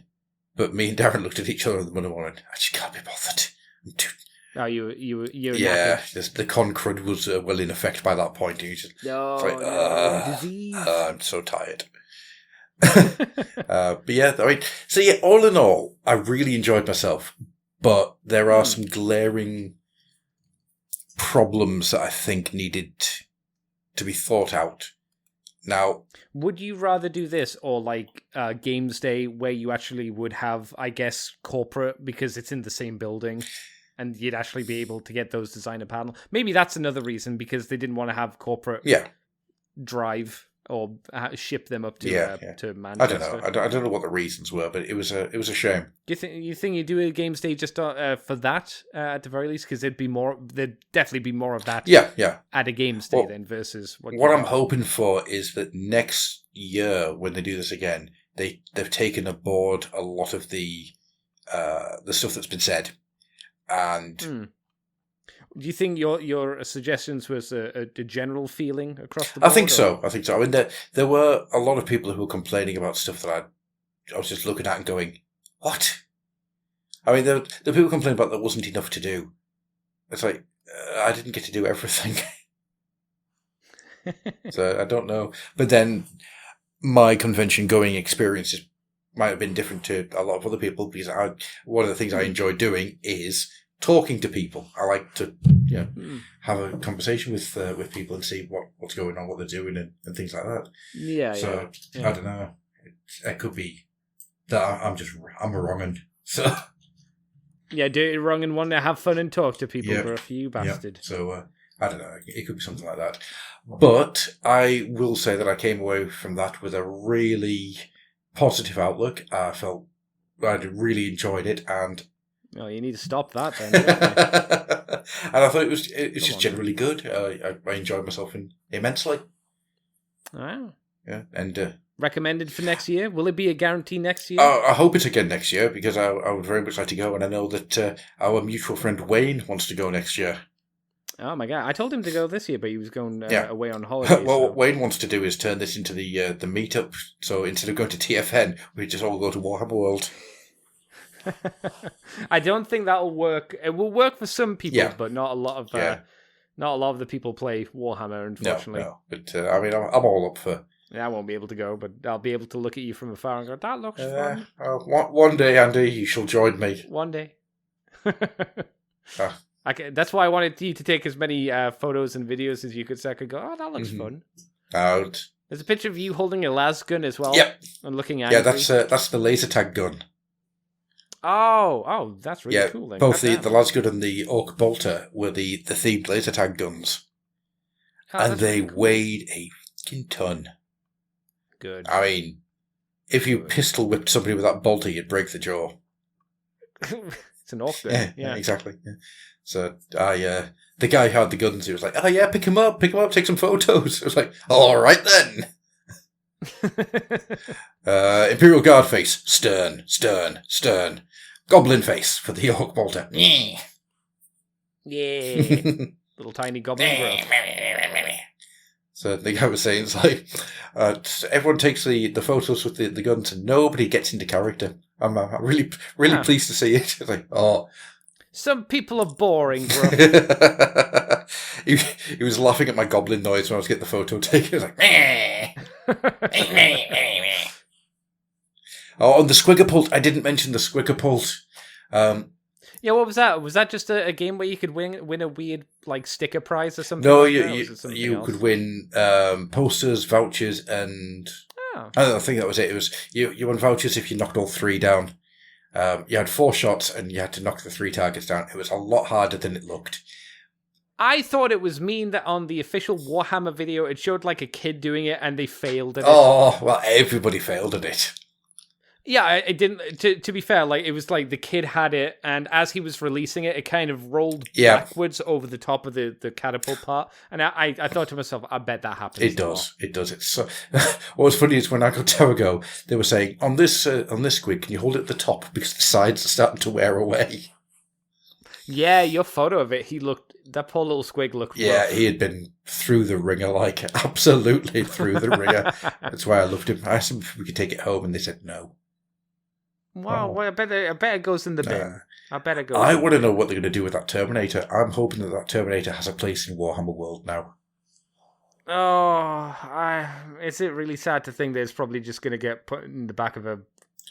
but me and Darren looked at each other on the Monday morning. I just can't be bothered. I'm too... Oh, you're yeah, the con crud was well in effect by that point. And you just, disease. I'm so tired. But yeah, all in all, I really enjoyed myself. But there are some glaring problems that I think needed to be thought out. Now, would you rather do this or like Games Day, where you actually would have, I guess, corporate, because it's in the same building, and you'd actually be able to get those designer panels? Maybe that's another reason, because they didn't want to have corporate drive or ship them up to Manchester. I don't know. I don't know what the reasons were, but it was a shame. Do you think you do a Games Day just for that at the very least? Because there'd definitely be more of that. Yeah. At a Games Day then versus what I'm hoping for is that next year when they do this again, they've taken aboard a lot of the stuff that's been said, and. Do you think your suggestions was a general feeling across the board? I think so. There were a lot of people who were complaining about stuff that I was just looking at and going, what? There were people complaining about there wasn't enough to do. It's like, I didn't get to do everything. So I don't know. But then my convention going experiences might have been different to a lot of other people, because one of the things I enjoy doing is talking to people. I like to have a conversation with people and see what's going on, what they're doing, and things like that. I don't know. It could be that I'm a wrong'un. So do it wrong and want to have fun and talk to people for a few bastard. So I don't know. It could be something like that. But I will say that I came away from that with a really positive outlook. I felt I really enjoyed it, and well, you need to stop that then. And I thought it's just generally good. I enjoyed myself immensely. Wow. Yeah, and recommended for next year. Will it be a guarantee next year? I hope it's again next year, because I would very much like to go, and I know that our mutual friend Wayne wants to go next year. Oh my god! I told him to go this year, but he was going away on holiday. Well, what Wayne wants to do is turn this into the meetup. So instead of going to TFN, we just all go to Warhammer World. I don't think that'll work. It will work for some people, but not a lot of the people play Warhammer, unfortunately. No. But I'm all up for. Yeah, I won't be able to go, but I'll be able to look at you from afar and go, "That looks fun." One day, Andy, you shall join me. One day. That's why I wanted you to take as many photos and videos as you could, so I could go, oh, that looks fun. Out. There's a picture of you holding a las gun as well. Yep. And looking angry. Yeah, that's the laser tag gun. Oh, that's really cool. Then. Both the las gun and the orc bolter were the themed laser tag guns. And they really cool. Weighed a fucking ton. Good. I mean, if you pistol whipped somebody with that bolter, you'd break the jaw. It's an orc gun. Yeah, exactly. Yeah. So the guy who had the guns, he was like, oh yeah, pick him up, take some photos. I was like, all right then. Imperial Guard face, stern. Goblin face for the orc bolter. Yeah. Little tiny goblin bro. So the guy was saying, it's like, everyone takes the photos with the guns and nobody gets into character. I'm really pleased to see it. It's like, oh. Some people are boring, bro. He was laughing at my goblin noise when I was getting the photo taken. He was like, meh. Oh, and the Squiggerpult. I didn't mention the Squiggerpult. Yeah, what was that? Was that just a game where you could win a weird like sticker prize or something? No, like you could win posters, vouchers, and I think that was it. It was you won vouchers if you knocked all 3 down. You had 4 shots and you had to knock the 3 targets down. It was a lot harder than it looked. I thought it was mean that on the official Warhammer video, it showed like a kid doing it and they failed at it. Oh, well, everybody failed at it. Yeah, it didn't. To be fair, like it was like the kid had it, and as he was releasing it, it kind of rolled backwards over the top of the catapult part. And I thought to myself, I bet that happens. It does. It does. It's so. What's funny is when I got Terrago, they were saying on this squid, can you hold it at the top because the sides are starting to wear away. Yeah, your photo of it, that poor little squig looked rough. He had been through the ringer, like absolutely through the ringer. That's why I loved him. I asked them if we could take it home, and they said no. Wow, well, I bet it goes in the bin. I bet it goes. I want to know what they're going to do with that Terminator. I'm hoping that Terminator has a place in Warhammer World now. Is it really sad to think that it's probably just going to get put in the back of a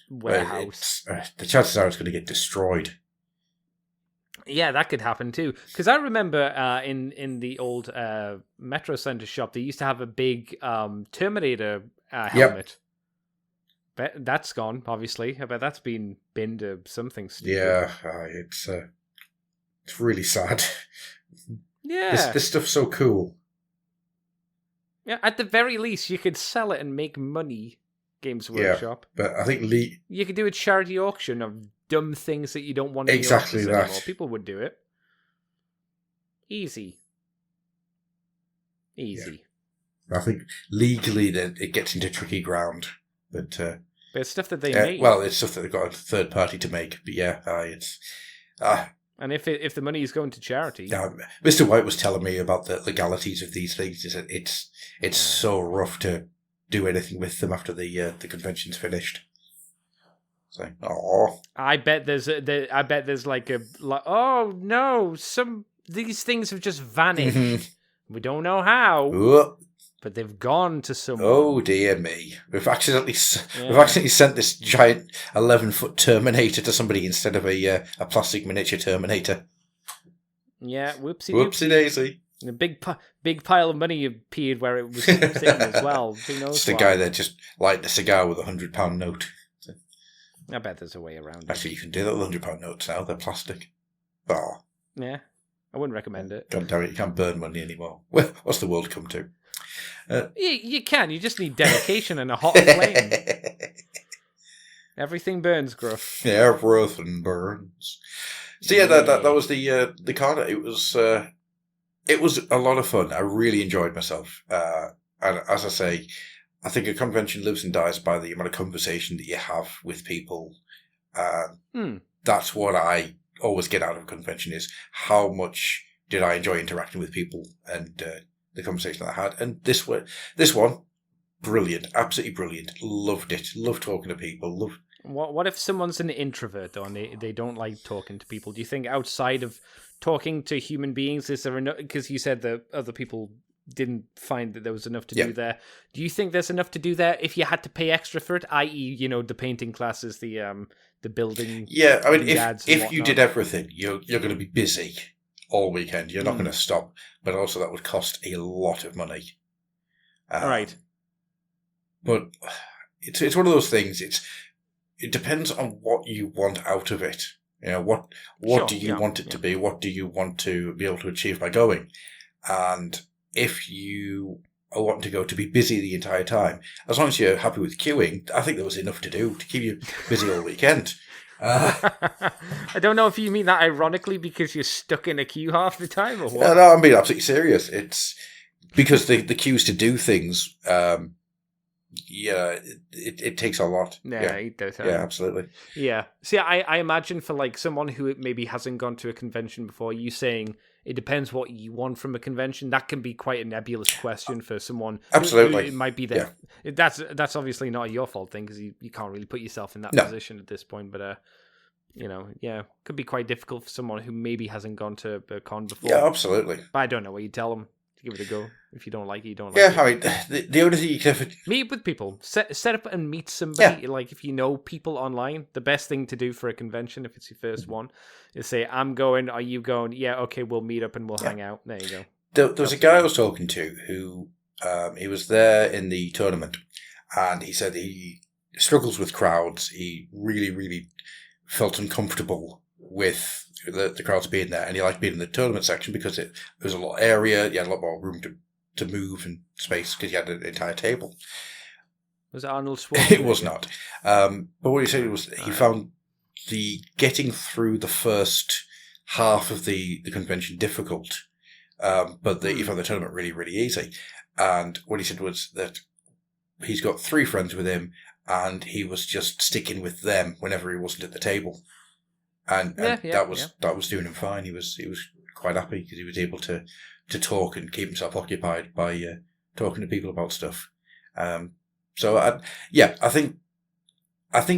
warehouse? The chances are it's going to get destroyed. Yeah, that could happen too. Because I remember in the old Metro Center shop, they used to have a big Terminator helmet. Yep. Bet that's gone, obviously. I bet that's been binned to something stupid. Yeah, it's really sad. Yeah. This stuff's so cool. Yeah, at the very least, you could sell it and make money, Games Workshop. But I think you could do a charity auction of dumb things that you don't want in exactly your that. Anymore. People would do it. Easy. Yeah. I think legally then it gets into tricky ground. But it's stuff that they make. Well, it's stuff that they've got a third party to make. But yeah, it's. And if the money is going to charity, Mr. White was telling me about the legalities of these things. He said it's so rough to do anything with them after the convention's finished. So, I bet there's like oh no, these things have just vanished. Mm-hmm. We don't know how. But they've gone to someone. Oh dear me! We've accidentally sent this giant 11-foot Terminator to somebody instead of a plastic miniature Terminator. Yeah, whoopsie daisy. And a big pile of money appeared where it was sitting as well. Who knows? Just a guy there just lighting a cigar with a £100 note. I bet there's a way around it. Actually, you can do that with £100 notes now. They're plastic. Oh. Yeah, I wouldn't recommend it. God damn it! You can't burn money anymore. What's the world come to? You can. You just need dedication and a hot flame. Everything burns, Gruff. Yeah, everything burns. So yeah, that was the card. It was a lot of fun. I really enjoyed myself. And as I say, I think a convention lives and dies by the amount of conversation that you have with people. That's what I always get out of a convention is how much did I enjoy interacting with people and the conversation that I had. And this one, brilliant, absolutely brilliant. Loved it. Loved talking to people. What if someone's an introvert though and they don't like talking to people? Do you think outside of talking to human beings, is there enough? Because you said that other people didn't find that there was enough to do there. Do you think there's enough to do there if you had to pay extra for it? I.e., the painting classes, the building. Yeah, I mean, if you did everything, you're going to be busy all weekend. You're not going to stop, but also that would cost a lot of money. Right. But it's one of those things. It depends on what you want out of it. You know, what Sure, do you want it to be? What do you want to be able to achieve by going? And if you are wanting to go to be busy the entire time, as long as you're happy with queuing, I think there was enough to do to keep you busy all weekend. I don't know if you mean that ironically because you're stuck in a queue half the time or what? No, I'm being absolutely serious. It's because the queues to do things, it takes a lot. Yeah, it does. Yeah, absolutely. Yeah. See, I imagine for like someone who maybe hasn't gone to a convention before, you saying it depends what you want from a convention. That can be quite a nebulous question for someone. Absolutely. Who it might be there. Yeah. That's obviously not your fault thing because you can't really put yourself in that position at this point. But could be quite difficult for someone who maybe hasn't gone to a con before. Yeah, absolutely. But I don't know what you tell them. Give it a go. If you don't like it, you don't like it. Yeah, I mean, the only thing you can ever... Meet with people. Set up and meet somebody. Yeah. Like, if you know people online, the best thing to do for a convention, if it's your first one, is say, I'm going, are you going? Yeah, okay, we'll meet up and we'll hang out. There you go. There was a guy I was talking to who, he was there in the tournament, and he said he struggles with crowds. He really, really felt uncomfortable with the crowds being there, and he liked being in the tournament section because it was a lot of area, you had a lot more room to move and space because you had an entire table. Was it Arnold Schwarzenegger? It was not. But what he said was he found the getting through the first half of the convention difficult, but he found the tournament really, really easy. And what he said was that he's got 3 friends with him, and he was just sticking with them whenever he wasn't at the table. And that was doing him fine. He was quite happy because he was able to talk and keep himself occupied by talking to people about stuff. I think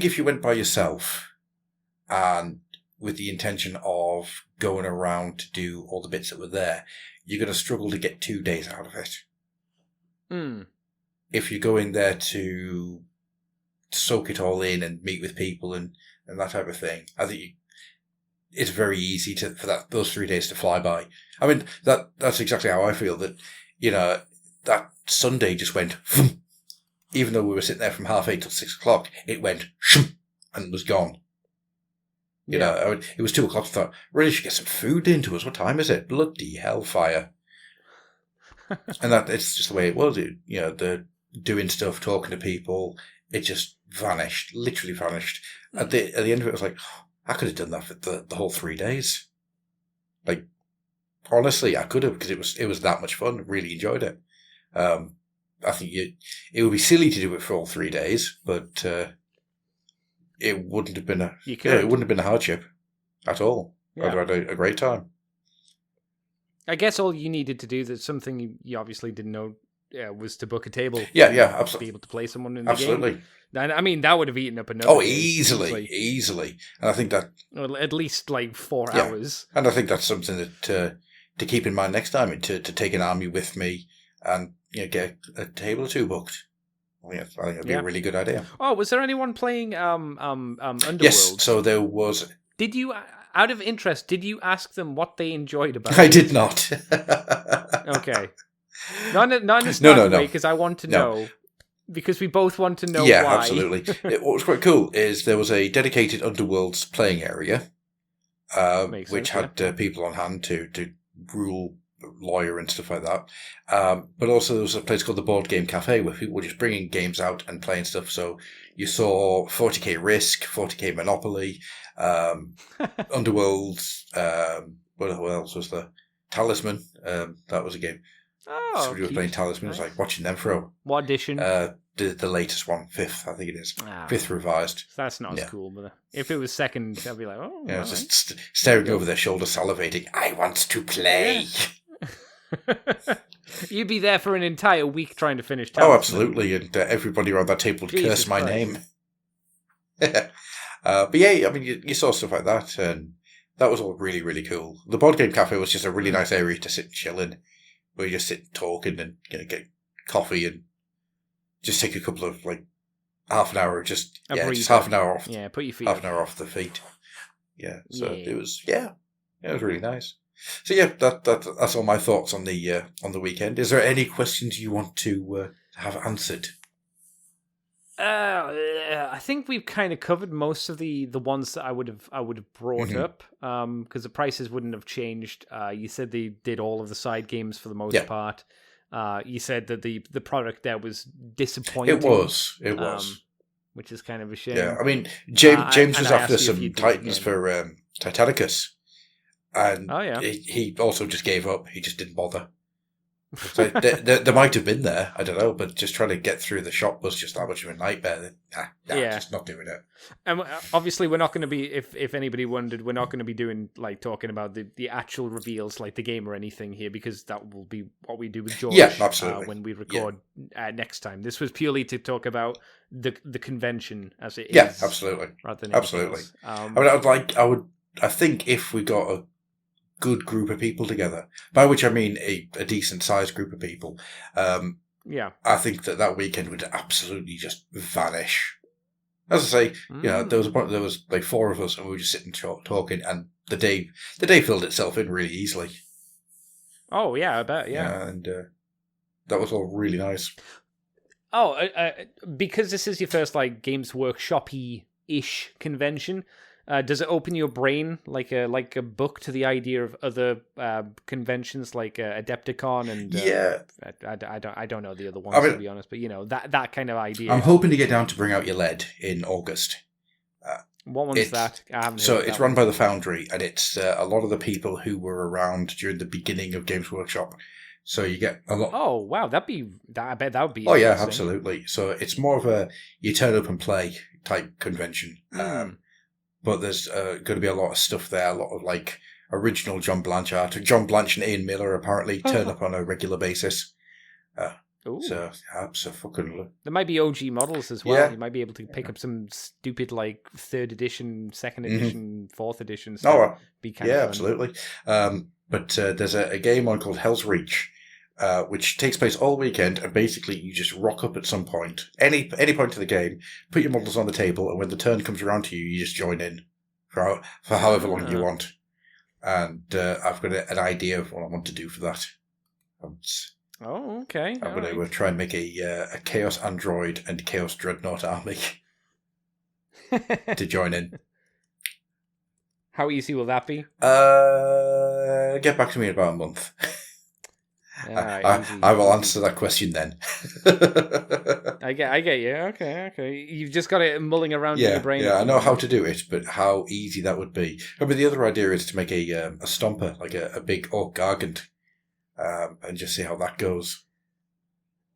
if you went by yourself and with the intention of going around to do all the bits that were there, you're going to struggle to get 2 days out of it. If you're going there to soak it all in and meet with people and that type of thing, I think it's very easy for those 3 days to fly by. I mean, that's exactly how I feel. That that Sunday just went, even though we were sitting there from 8:30 till 6:00, it went and was gone. You know, it was 2:00. I thought, really should get some food into us. What time is it? Bloody hellfire! And it's just the way it was. The doing stuff, talking to people, it just vanished, literally vanished. At the end of it, I was like, I could have done that for the whole 3 days. Like, honestly, I could have, because it was that much fun. Really enjoyed it. I think it would be silly to do it for all 3 days, but it wouldn't have been it wouldn't have been a hardship at all. Yeah. I'd have had a great time. I guess all you needed to do, that's something you obviously didn't know, was to book a table. Yeah, absolutely. Be able to play someone in the game. I mean, that would have eaten up another. Oh, easily. And I think that at least like 4 hours. And I think that's something that to keep in mind next time, to take an army with me and get a table or 2 booked. I think that'd be a really good idea. Oh, was there anyone playing Underworld? Yes, so there was. Did you, out of interest, ask them what they enjoyed about it? I did not. Okay. Not in a smart way, because I want to know. Because we both want to know why. Yeah, absolutely. What was quite cool is there was a dedicated Underworld's playing area, which had people on hand to rule, lawyer and stuff like that. But also there was a place called the Board Game Cafe where people were just bringing games out and playing stuff. So you saw 40k Risk, 40k Monopoly, Underworld, what else was there? Talisman, that was a game. Oh, so we were playing Talisman. It was like watching them throw. What edition? The latest one, 5th, I think it is. 5th revised. That's not as cool, but if it was 2nd, I'd be like, oh. Yeah, just staring over their shoulder, salivating. I want to play. You'd be there for an entire week trying to finish Talisman. Oh, absolutely, and everybody around that table would curse my name. But yeah, I mean, you saw stuff like that, and that was all really, really cool. The Board Game Cafe was just a really nice area to sit and chill in, where you just sit talking and get coffee and just take a couple of half an hour, just half an hour off. Yeah, put your feet. Half an hour off the feet. Yeah, so it was it was really nice. So yeah, that's all my thoughts on the weekend. Is there any questions you want to have answered? I think we've kind of covered most of the ones that I would have brought up, because the prices wouldn't have changed. You said they did all of the side games for the most part. You said that the product there was disappointing. It was. Which is kind of a shame. Yeah, I mean, James was after some Titans for Titanicus, and he also just gave up. He just didn't bother. So there might have been there, I don't know, but just trying to get through the shop was just that much of a nightmare. Just not doing it. And obviously, we're not going to be, if anybody wondered, we're not going to be doing talking about the actual reveals, like the game or anything here, because that will be what we do with George. Yeah, absolutely. When we record next time, this was purely to talk about the convention as it is. Yeah, absolutely. Rather than absolutely. I think if we got a good group of people together, by which I mean a decent sized group of people, I think that weekend would absolutely just vanish. As I say, there was a point, there was like 4 of us, and we were just sitting talking, and the day filled itself in really easily. Oh yeah, I bet. Yeah, and that was all really nice. Oh, because this is your first like Games Workshop-y ish convention. Does it open your brain like a book to the idea of other conventions like Adepticon and I don't know the other ones, to be honest, but that kind of idea. I'm hoping to get down to Bring Out Your Lead in August. What one's that? I haven't so it's run by the Foundry, and it's a lot of the people who were around during the beginning of Games Workshop. So you get a lot. Oh wow, I bet that would be. Oh yeah, absolutely. So it's more of a you turn up and play type convention. But there's going to be a lot of stuff there, a lot of like original John Blanche art. John Blanche and Ian Miller apparently turn up on a regular basis. So absolutely. There might be OG models as well. Yeah. You might be able to pick up some stupid like 3rd edition, 2nd edition, 4th edition stuff. Be kind of fun. Absolutely. But there's a game on called Hell's Reach, which takes place all weekend, and basically you just rock up at some point, any point of the game, put your models on the table, and when the turn comes around to you, you just join in for however long you want. And I've got an idea of what I want to do for that. Okay. I'm going to try and make a Chaos Android and Chaos Dreadnought army to join in. How easy will that be? Get back to me in about a month. Yeah, I will answer that question then. I get you. Okay. You've just got it mulling around in your brain. Yeah, I know how to do it, but how easy that would be. I mean, the other idea is to make a stomper, like a big orc gargant, and just see how that goes.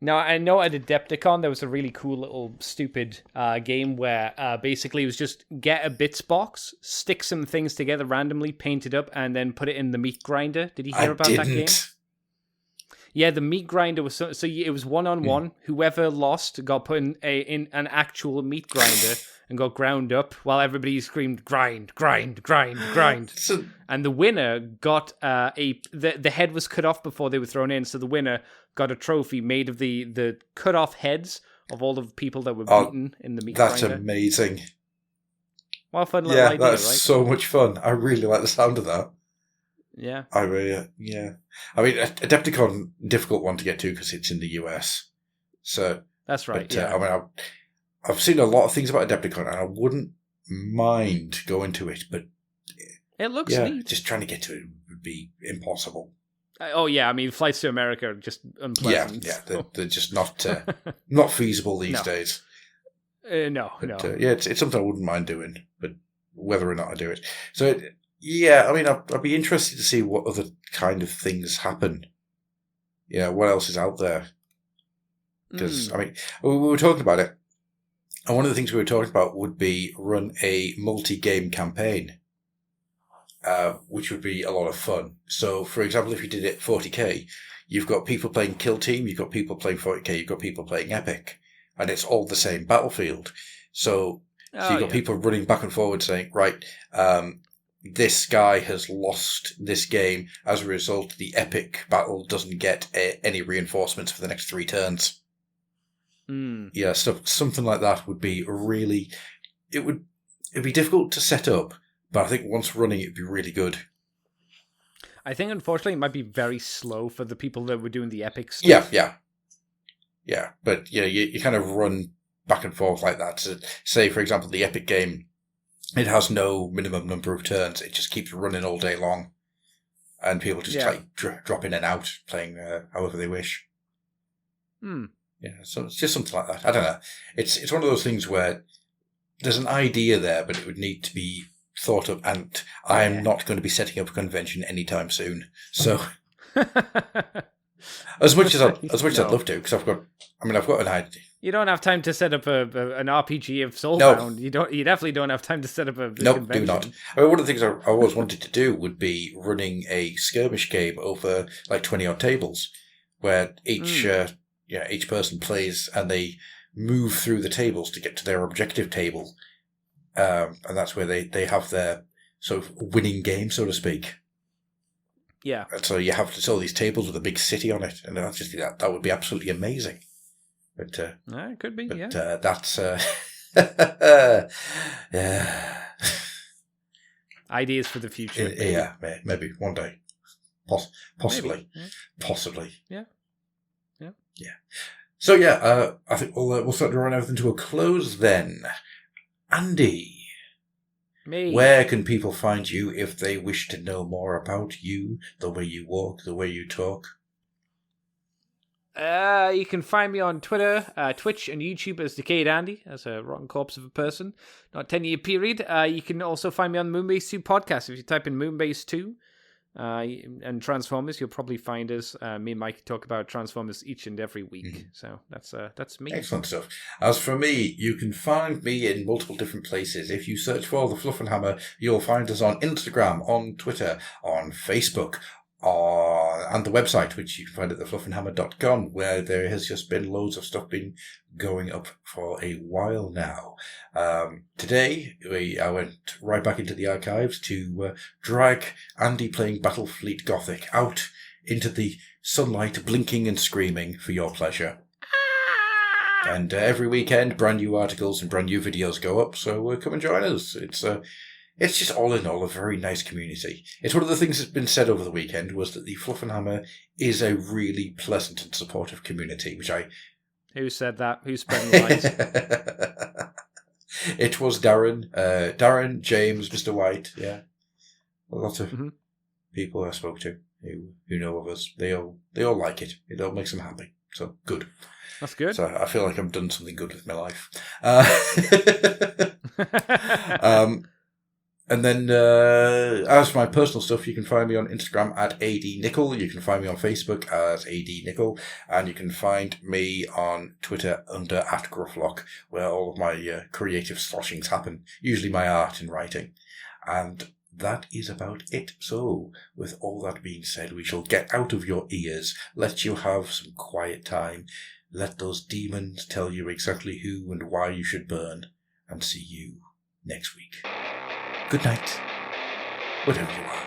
Now, I know at Adepticon there was a really cool little stupid game where basically it was just get a bits box, stick some things together randomly, paint it up, and then put it in the meat grinder. Did you hear about that game? Yeah, the meat grinder was so it was 1-on-1. Whoever lost got put in an actual meat grinder and got ground up while everybody screamed grind. And the winner got the head was cut off before they were thrown in, so the winner got a trophy made of the cut off heads of all the people that were beaten in the meat grinder. That's amazing. What a fun little idea, right? That's so much fun. I really like the sound of that. Yeah. I mean, Adepticon, difficult one to get to because it's in the US. So that's right. But, I mean, I've seen a lot of things about Adepticon, and I wouldn't mind going to it, but it looks neat. Just trying to get to it would be impossible. Oh yeah, I mean, flights to America are just unpleasant. Yeah, they're just not feasible these days. No. It's something I wouldn't mind doing, but whether or not I do it. So. I mean, I'd be interested to see what other kind of things happen. What else is out there? Because, I mean, we were talking about it, and one of the things we were talking about would be run a multi-game campaign, which would be a lot of fun. So, for example, if you did it 40k, you've got people playing Kill Team, you've got people playing 40k, you've got people playing Epic, and it's all the same battlefield. So you've got people running back and forward saying, right, this guy has lost this game. As a result, the epic battle doesn't get any reinforcements for the next 3 turns. Yeah, something like that would be really... It'd be difficult to set up, but I think once running, it'd be really good. I think, unfortunately, it might be very slow for the people that were doing the epic stuff. Yeah. But, you kind of run back and forth like that. So, say, for example, the epic game, it has no minimum number of turns. It just keeps running all day long. And people just drop in and out, playing however they wish. Yeah, so it's just something like that. I don't know. It's one of those things where there's an idea there, but it would need to be thought of. And I'm not going to be setting up a convention anytime soon. So, as much as I'd love to, because I've got an idea. You don't have time to set up an RPG of Soulbound. No. You definitely don't have time to set up a convention. Do not. I mean, one of the things I always wanted to do would be running a skirmish game over like 20 odd tables, where each person plays and they move through the tables to get to their objective table, and that's where they have their sort of winning game, so to speak. Yeah. And so you have all these tables with a big city on it, and that would be absolutely amazing. But it could be. That's yeah. Ideas for the future. Yeah, maybe one day, possibly, possibly. Yeah. So I think we'll start drawing everything to a close then. Andy, me. Where can people find you if they wish to know more about you, the way you walk, the way you talk? You can find me on Twitter, Twitch, and YouTube as Decayed Andy, as a rotten corpse of a person. Not 10-year period. You can also find me on the Moonbase 2 podcast. If you type in Moonbase 2 and Transformers, you'll probably find us. Me and Mike talk about Transformers each and every week. Mm-hmm. So that's me. Excellent stuff. As for me, you can find me in multiple different places. If you search for The Fluff and Hammer, you'll find us on Instagram, on Twitter, on Facebook, and the website, which you can find at thefluffandhammer.com, where there has just been loads of stuff been going up for a while now. Today, I went right back into the archives to drag Andy playing Battlefleet Gothic out into the sunlight, blinking and screaming for your pleasure. And every weekend, brand new articles and brand new videos go up, so come and join us. It's just all in all a very nice community. It's one of the things that's been said over the weekend was that the Fluff and Hammer is a really pleasant and supportive community, which I... Who said that? Who's spreading lies? It was Darren, James, Mr. White, yeah. A lot of people I spoke to who know of us. They all like it. It all makes them happy. So, good. That's good. So I feel like I've done something good with my life. And then, as for my personal stuff, you can find me on Instagram at ADNickel. You can find me on Facebook as ADNickel. And you can find me on Twitter under @Grufflock, where all of my creative sloshings happen. Usually my art and writing. And that is about it. So, with all that being said, we shall get out of your ears, let you have some quiet time, let those demons tell you exactly who and why you should burn, and see you next week. Good night, whatever you are.